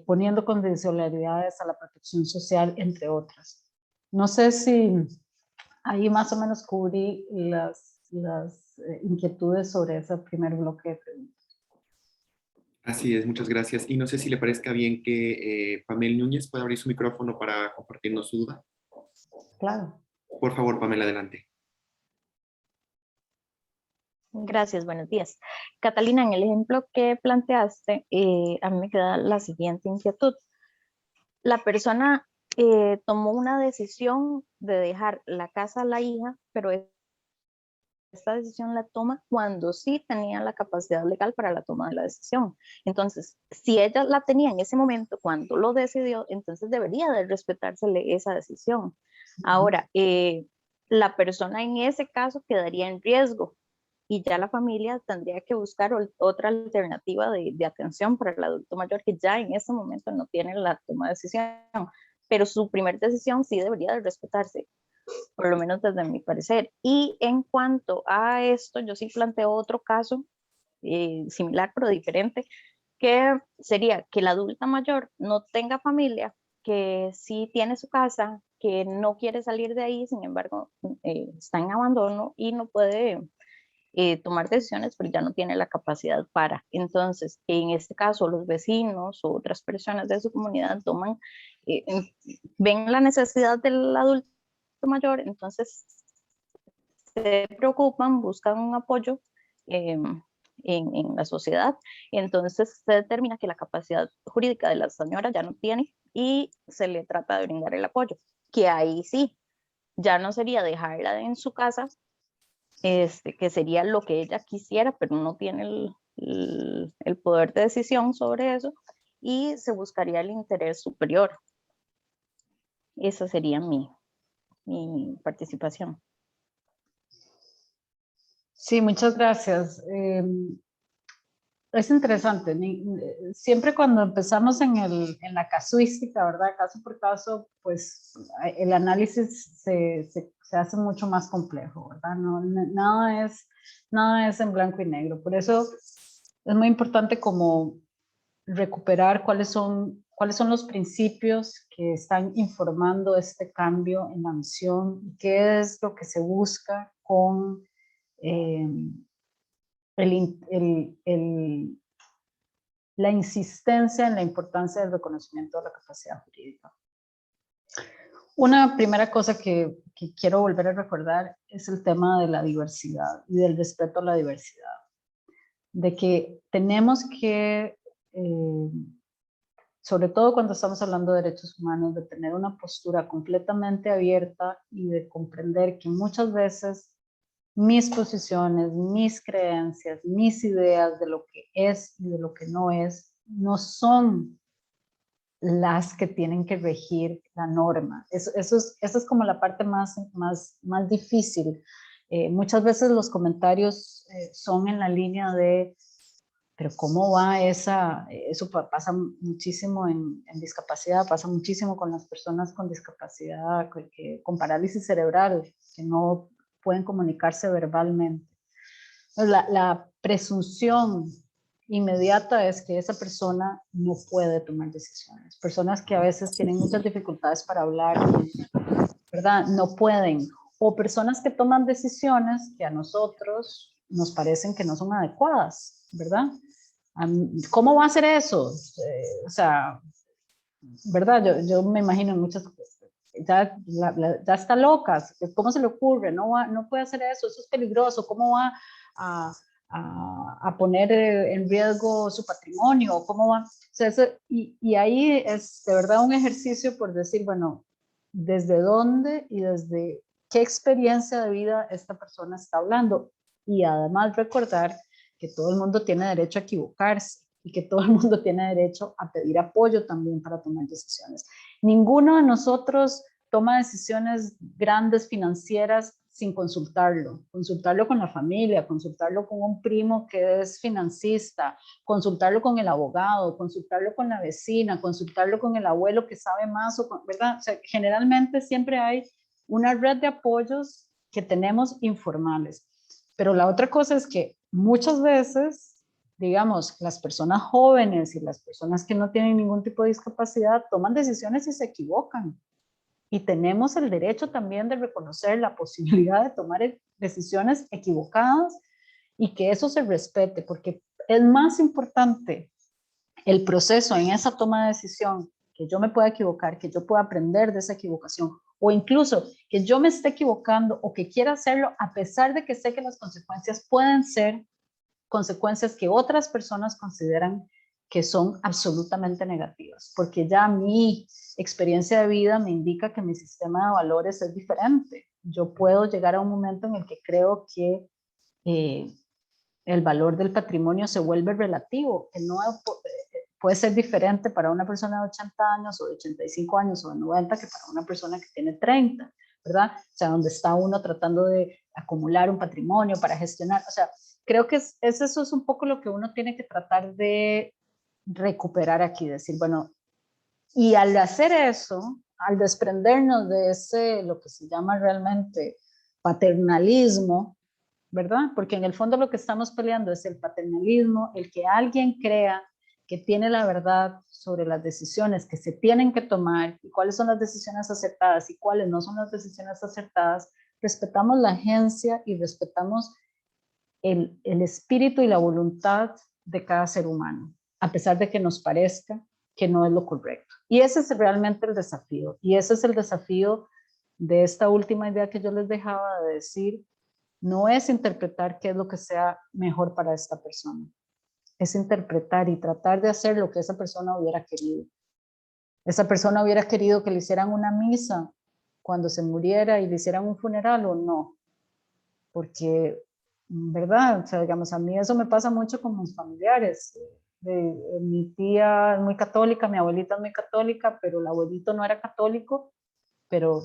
poniendo condicionalidades a la protección social, entre otras. No sé si ahí más o menos cubrí las inquietudes sobre ese primer bloque de preguntas. Así es, muchas gracias. Y no sé si le parezca bien que Pamela Núñez pueda abrir su micrófono para compartirnos su duda. Claro. Por favor, Pamela, adelante. Gracias, buenos días. Catalina, en el ejemplo que planteaste, a mí me queda la siguiente inquietud. La persona tomó una decisión de dejar la casa a la hija, pero esta decisión la toma cuando sí tenía la capacidad legal para la toma de la decisión. Entonces, si ella la tenía en ese momento cuando lo decidió, entonces debería de respetársele esa decisión. Ahora, la persona en ese caso quedaría en riesgo y ya la familia tendría que buscar otra alternativa de atención para el adulto mayor que ya en ese momento no tiene la toma de decisión, pero su primera decisión sí debería de respetarse, por lo menos desde mi parecer. Y en cuanto a esto, yo sí planteo otro caso similar pero diferente, que sería que la adulta mayor no tenga familia, que sí tiene su casa, que no quiere salir de ahí, sin embargo está en abandono y no puede tomar decisiones, pero ya no tiene la capacidad para. Entonces, en este caso, los vecinos o otras personas de su comunidad ven la necesidad del adulto mayor, entonces se preocupan, buscan un apoyo en la sociedad, y entonces se determina que la capacidad jurídica de la señora ya no tiene y se le trata de brindar el apoyo, que ahí sí, ya no sería dejarla en su casa, que sería lo que ella quisiera, pero no tiene el poder de decisión sobre eso, y se buscaría el interés superior. Esa sería mi participación. Sí, muchas gracias. Es interesante. Siempre cuando empezamos en la casuística, ¿verdad? Caso por caso, pues el análisis se se hace mucho más complejo, ¿verdad? No, nada es en blanco y negro. Por eso es muy importante como recuperar cuáles son los principios que están informando este cambio en la misión y qué es lo que se busca con la insistencia en la importancia del reconocimiento de la capacidad jurídica. Una primera cosa que quiero volver a recordar es el tema de la diversidad y del respeto a la diversidad. De que tenemos que, sobre todo cuando estamos hablando de derechos humanos, de tener una postura completamente abierta y de comprender que muchas veces mis posiciones, mis creencias, mis ideas de lo que es y de lo que no son las que tienen que regir la norma. Eso es como la parte más difícil. Muchas veces los comentarios son en la línea de, pero ¿cómo va eso pasa muchísimo en discapacidad, pasa muchísimo con las personas con discapacidad, con parálisis cerebral, que no pueden comunicarse verbalmente. La presunción inmediata es que esa persona no puede tomar decisiones. Personas que a veces tienen muchas dificultades para hablar, ¿verdad? No pueden. O personas que toman decisiones que a nosotros nos parecen que no son adecuadas, ¿verdad? ¿Cómo va a hacer eso? O sea, ¿verdad? Yo me imagino muchas cosas. Ya está loca, ¿cómo se le ocurre? No puede hacer eso es peligroso, ¿cómo va a poner en riesgo su patrimonio? ¿Cómo va? O sea, y ahí es de verdad un ejercicio por decir, bueno, ¿desde dónde y desde qué experiencia de vida esta persona está hablando? Y además recordar que todo el mundo tiene derecho a equivocarse y que todo el mundo tiene derecho a pedir apoyo también para tomar decisiones. Ninguno de nosotros toma decisiones grandes financieras sin consultarlo con la familia, consultarlo con un primo que es financista, consultarlo con el abogado, consultarlo con la vecina, consultarlo con el abuelo que sabe más, ¿verdad? O sea, generalmente siempre hay una red de apoyos que tenemos informales. Pero la otra cosa es que muchas veces, digamos, las personas jóvenes y las personas que no tienen ningún tipo de discapacidad toman decisiones y se equivocan. Y tenemos el derecho también de reconocer la posibilidad de tomar decisiones equivocadas y que eso se respete, porque es más importante el proceso en esa toma de decisión, que yo me pueda equivocar, que yo pueda aprender de esa equivocación, o incluso que yo me esté equivocando o que quiera hacerlo a pesar de que sé que las consecuencias pueden ser consecuencias que otras personas consideran que son absolutamente negativas, porque ya mi experiencia de vida me indica que mi sistema de valores es diferente. Yo puedo llegar a un momento en el que creo que el valor del patrimonio se vuelve relativo, que no puede ser diferente para una persona de 80 años o de 85 años o de 90 que para una persona que tiene 30, ¿verdad? O sea, donde está uno tratando de acumular un patrimonio para gestionar, o sea, creo que eso es un poco lo que uno tiene que tratar de recuperar aquí, decir, bueno, y al hacer eso, al desprendernos de ese, lo que se llama realmente paternalismo, ¿verdad? Porque en el fondo lo que estamos peleando es el paternalismo, el que alguien crea que tiene la verdad sobre las decisiones que se tienen que tomar y cuáles son las decisiones acertadas y cuáles no son las decisiones acertadas. Respetamos la agencia y respetamos el espíritu y la voluntad de cada ser humano, a pesar de que nos parezca que no es lo correcto. Y ese es realmente el desafío. Y ese es el desafío de esta última idea que yo les dejaba de decir. No es interpretar qué es lo que sea mejor para esta persona. Es interpretar y tratar de hacer lo que esa persona hubiera querido. Esa persona hubiera querido que le hicieran una misa cuando se muriera y le hicieran un funeral o no. Porque, ¿verdad? O sea, digamos, a mí eso me pasa mucho con mis familiares. Mi tía es muy católica, mi abuelita es muy católica, pero el abuelito no era católico, pero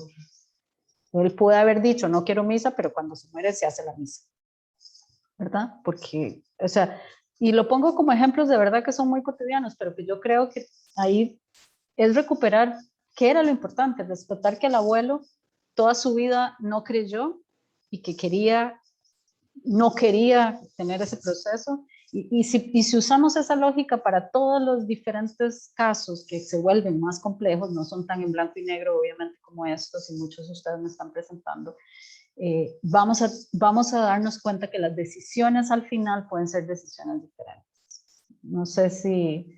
él puede haber dicho, no quiero misa, pero cuando se muere se hace la misa, ¿verdad? Porque, o sea, y lo pongo como ejemplos de verdad que son muy cotidianos, pero que yo creo que ahí es recuperar qué era lo importante, respetar que el abuelo toda su vida no creyó y que no quería tener ese proceso. Y si usamos esa lógica para todos los diferentes casos que se vuelven más complejos, no son tan en blanco y negro, obviamente, como estos, y muchos de ustedes me están presentando, vamos a darnos cuenta que las decisiones al final pueden ser decisiones diferentes. No sé si...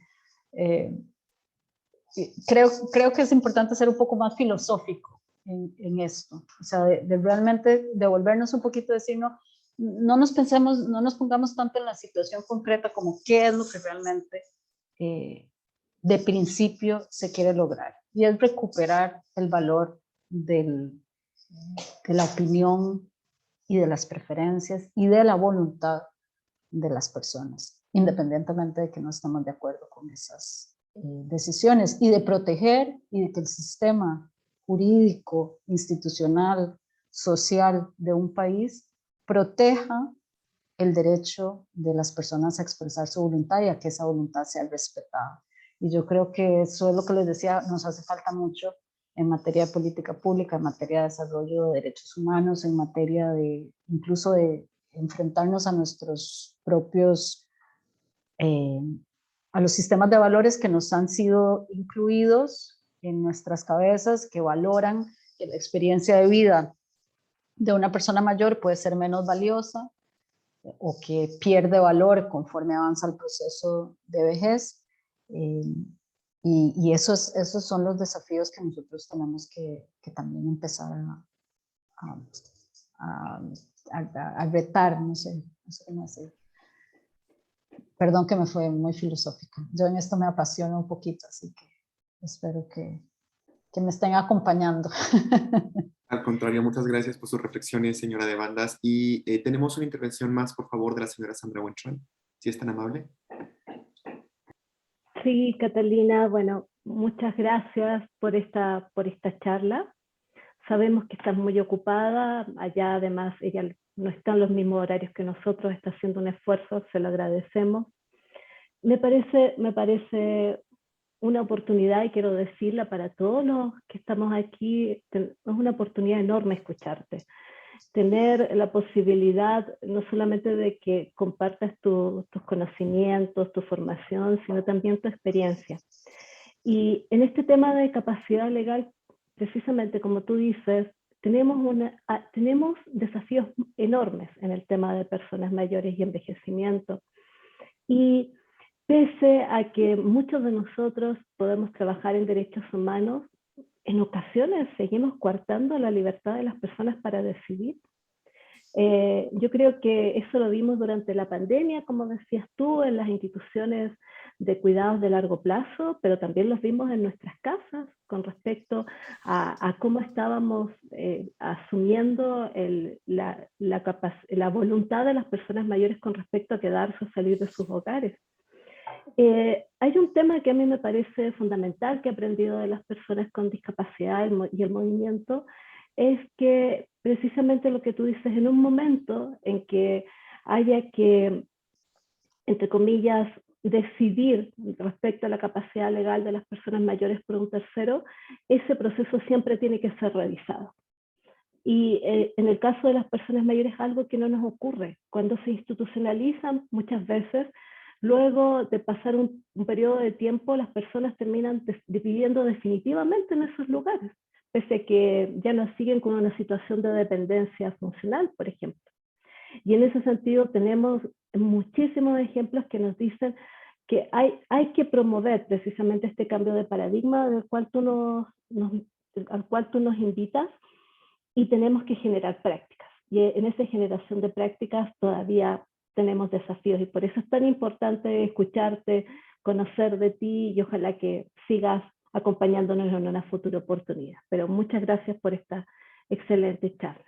creo que es importante ser un poco más filosófico en esto, o sea, de realmente devolvernos un poquito, decir, no nos pongamos tanto en la situación concreta como qué es lo que realmente de principio se quiere lograr, y es recuperar el valor de la opinión y de las preferencias y de la voluntad de las personas, independientemente de que no estemos de acuerdo con esas decisiones, y de proteger y de que el sistema jurídico, institucional, social de un país proteja el derecho de las personas a expresar su voluntad y a que esa voluntad sea respetada. Y yo creo que eso es lo que les decía, nos hace falta mucho en materia de política pública, en materia de desarrollo de derechos humanos, en materia de incluso de enfrentarnos a nuestros propios, a los sistemas de valores que nos han sido incluidos en nuestras cabezas, que valoran que la experiencia de vida de una persona mayor puede ser menos valiosa o que pierde valor conforme avanza el proceso de vejez. Y esos son los desafíos que nosotros tenemos que también empezar a retar, no sé cómo decir. Perdón que me fue muy filosófica. Yo en esto me apasiono un poquito, así que espero que me estén acompañando. Al contrario, muchas gracias por sus reflexiones, señora de Bandas. Y tenemos una intervención más, por favor, de la señora Sandra Buentrón, si es tan amable. Sí, Catalina, bueno, muchas gracias por esta charla. Sabemos que estás muy ocupada, allá además ella no está en los mismos horarios que nosotros, está haciendo un esfuerzo, se lo agradecemos. Me parece una oportunidad, y quiero decirla para todos los que estamos aquí, es una oportunidad enorme escucharte. Tener la posibilidad no solamente de que compartas tus conocimientos, tu formación, sino también tu experiencia. Y en este tema de capacidad legal, precisamente como tú dices, tenemos desafíos enormes en el tema de personas mayores y envejecimiento. Y pese a que muchos de nosotros podemos trabajar en derechos humanos, en ocasiones seguimos coartando la libertad de las personas para decidir. Yo creo que eso lo vimos durante la pandemia, como decías tú, en las instituciones de cuidados de largo plazo, pero también los vimos en nuestras casas con respecto a cómo estábamos asumiendo la voluntad de las personas mayores con respecto a quedarse o salir de sus hogares. Hay un tema que a mí me parece fundamental que he aprendido de las personas con discapacidad y el movimiento, es que precisamente lo que tú dices, en un momento en que haya que, entre comillas, decidir respecto a la capacidad legal de las personas mayores por un tercero, ese proceso siempre tiene que ser revisado. Y en el caso de las personas mayores es algo que no nos ocurre. Cuando se institucionalizan, muchas veces, luego de pasar un periodo de tiempo, las personas terminan viviendo definitivamente en esos lugares, pese a que ya no siguen con una situación de dependencia funcional, por ejemplo. Y en ese sentido tenemos muchísimos ejemplos que nos dicen que hay que promover precisamente este cambio de paradigma al cual tú nos invitas, y tenemos que generar prácticas. Y en esa generación de prácticas todavía tenemos desafíos, y por eso es tan importante escucharte, conocer de ti, y ojalá que sigas acompañándonos en una futura oportunidad. Pero muchas gracias por esta excelente charla.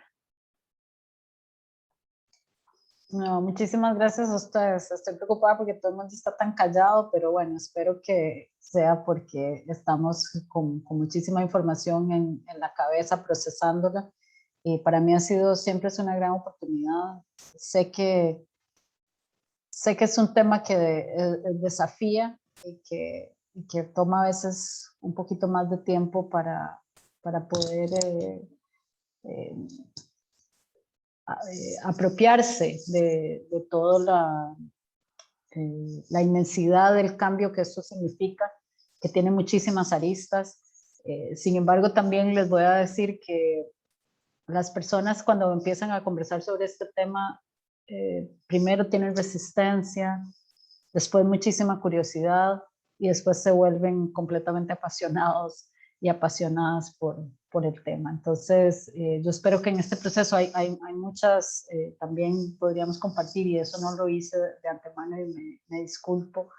No, muchísimas gracias a ustedes. Estoy preocupada porque todo el mundo está tan callado, pero bueno, espero que sea porque estamos con muchísima información en la cabeza procesándola. Y para mí siempre es una gran oportunidad. Sé que es un tema que desafía y que toma a veces un poquito más de tiempo para poder apropiarse de toda la inmensidad del cambio que esto significa, que tiene muchísimas aristas. Sin embargo, también les voy a decir que las personas cuando empiezan a conversar sobre este tema, primero tienen resistencia, después muchísima curiosidad y después se vuelven completamente apasionados y apasionadas por el tema. Entonces, yo espero que en este proceso hay muchas, también podríamos compartir, y eso no lo hice de antemano y me disculpo,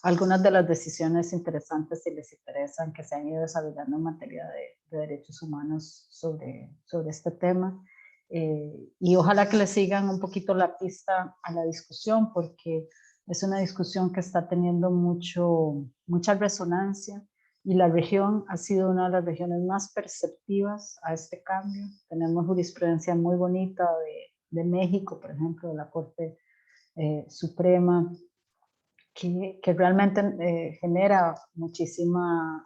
algunas de las decisiones interesantes, si les interesan, que se han ido desarrollando en materia de derechos humanos sobre este tema. Y ojalá que le sigan un poquito la pista a la discusión, porque es una discusión que está teniendo mucha resonancia, y la región ha sido una de las regiones más perceptivas a este cambio. Tenemos jurisprudencia muy bonita de México, por ejemplo, de la Corte Suprema, que realmente genera muchísimo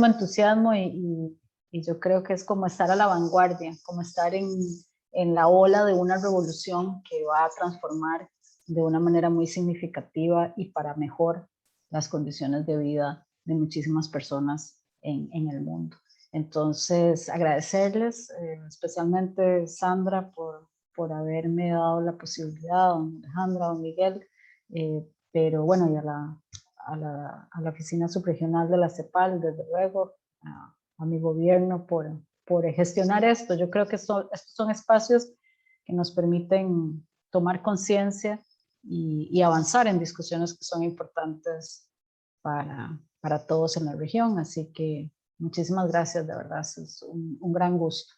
entusiasmo, y yo creo que es como estar a la vanguardia, como estar en la ola de una revolución que va a transformar de una manera muy significativa y para mejor las condiciones de vida de muchísimas personas en el mundo. Entonces, agradecerles, especialmente Sandra, por haberme dado la posibilidad, don Alejandra, don Miguel, pero bueno, y a la oficina subregional de la CEPAL, desde luego, a mi gobierno por gestionar esto. Yo creo que estos son espacios que nos permiten tomar conciencia y avanzar en discusiones que son importantes para todos en la región. Así que muchísimas gracias, de verdad, es un gran gusto.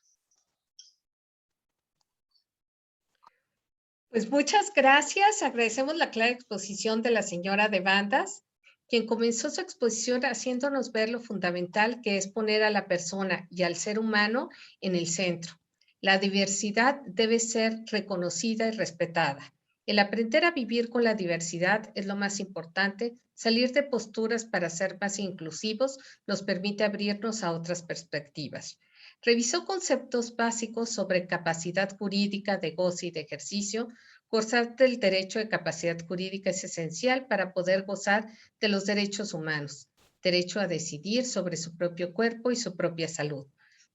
Pues muchas gracias. Agradecemos la clara exposición de la señora de Bandas, quien comenzó su exposición haciéndonos ver lo fundamental que es poner a la persona y al ser humano en el centro. La diversidad debe ser reconocida y respetada. El aprender a vivir con la diversidad es lo más importante. Salir de posturas para ser más inclusivos nos permite abrirnos a otras perspectivas. Revisó conceptos básicos sobre capacidad jurídica de goce y de ejercicio. Gozar del derecho de capacidad jurídica es esencial para poder gozar de los derechos humanos, derecho a decidir sobre su propio cuerpo y su propia salud.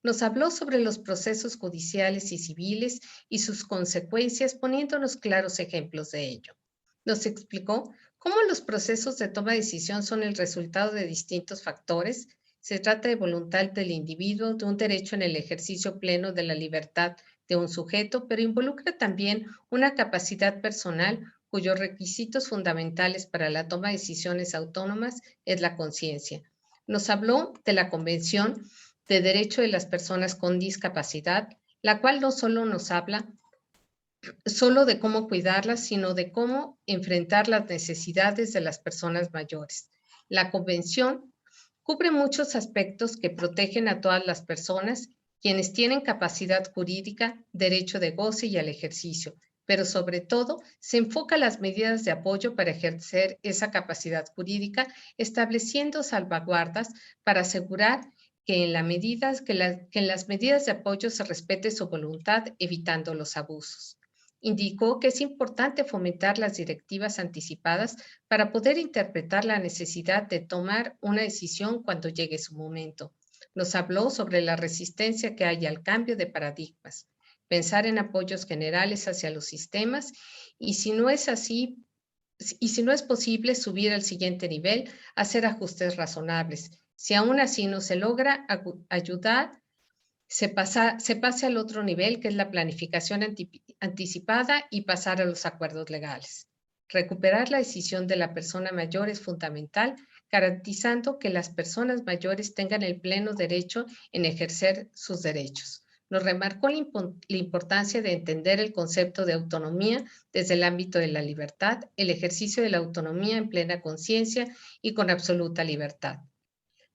Nos habló sobre los procesos judiciales y civiles y sus consecuencias, poniéndonos claros ejemplos de ello. Nos explicó cómo los procesos de toma de decisión son el resultado de distintos factores. Se trata de voluntad del individuo, de un derecho en el ejercicio pleno de la libertad de un sujeto, pero involucra también una capacidad personal cuyos requisitos fundamentales para la toma de decisiones autónomas es la conciencia. Nos habló de la Convención de Derecho de las Personas con Discapacidad, la cual no solo nos habla solo de cómo cuidarlas, sino de cómo enfrentar las necesidades de las personas mayores. La Convención cubre muchos aspectos que protegen a todas las personas, quienes tienen capacidad jurídica, derecho de goce y al ejercicio, pero sobre todo se enfoca en las medidas de apoyo para ejercer esa capacidad jurídica, estableciendo salvaguardas para asegurar que en las medidas de apoyo se respete su voluntad, evitando los abusos. Indicó que es importante fomentar las directivas anticipadas para poder interpretar la necesidad de tomar una decisión cuando llegue su momento. Nos habló sobre la resistencia que hay al cambio de paradigmas, pensar en apoyos generales hacia los sistemas y si no es así, y si no es posible subir al siguiente nivel, hacer ajustes razonables. Si aún así no se logra ayudar, se pase al otro nivel, que es la planificación anticipada y pasar a los acuerdos legales. Recuperar la decisión de la persona mayor es fundamental, garantizando que las personas mayores tengan el pleno derecho en ejercer sus derechos. Nos remarcó la importancia de entender el concepto de autonomía desde el ámbito de la libertad, el ejercicio de la autonomía en plena conciencia y con absoluta libertad.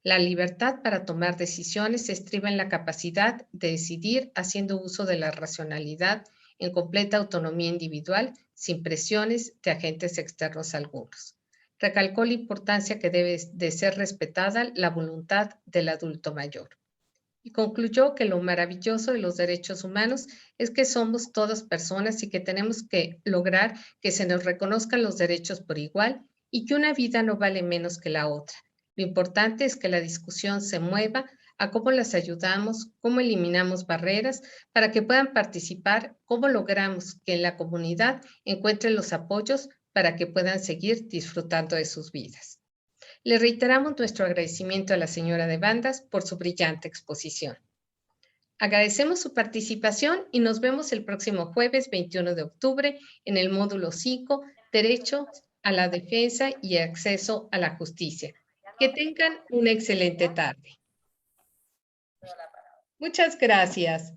La libertad para tomar decisiones se estriba en la capacidad de decidir haciendo uso de la racionalidad en completa autonomía individual, sin presiones de agentes externos algunos. Recalcó la importancia que debe de ser respetada la voluntad del adulto mayor. y concluyó que lo maravilloso de los derechos humanos es que somos todas personas y que tenemos que lograr que se nos reconozcan los derechos por igual y que una vida no vale menos que la otra. Lo importante es que la discusión se mueva a cómo las ayudamos, cómo eliminamos barreras para que puedan participar, cómo logramos que en la comunidad encuentren los apoyos para que puedan seguir disfrutando de sus vidas. Le reiteramos nuestro agradecimiento a la señora de Bandas por su brillante exposición. Agradecemos su participación y nos vemos el próximo jueves 21 de octubre en el módulo 5, Derecho a la Defensa y Acceso a la Justicia. Que tengan una excelente tarde. Muchas gracias.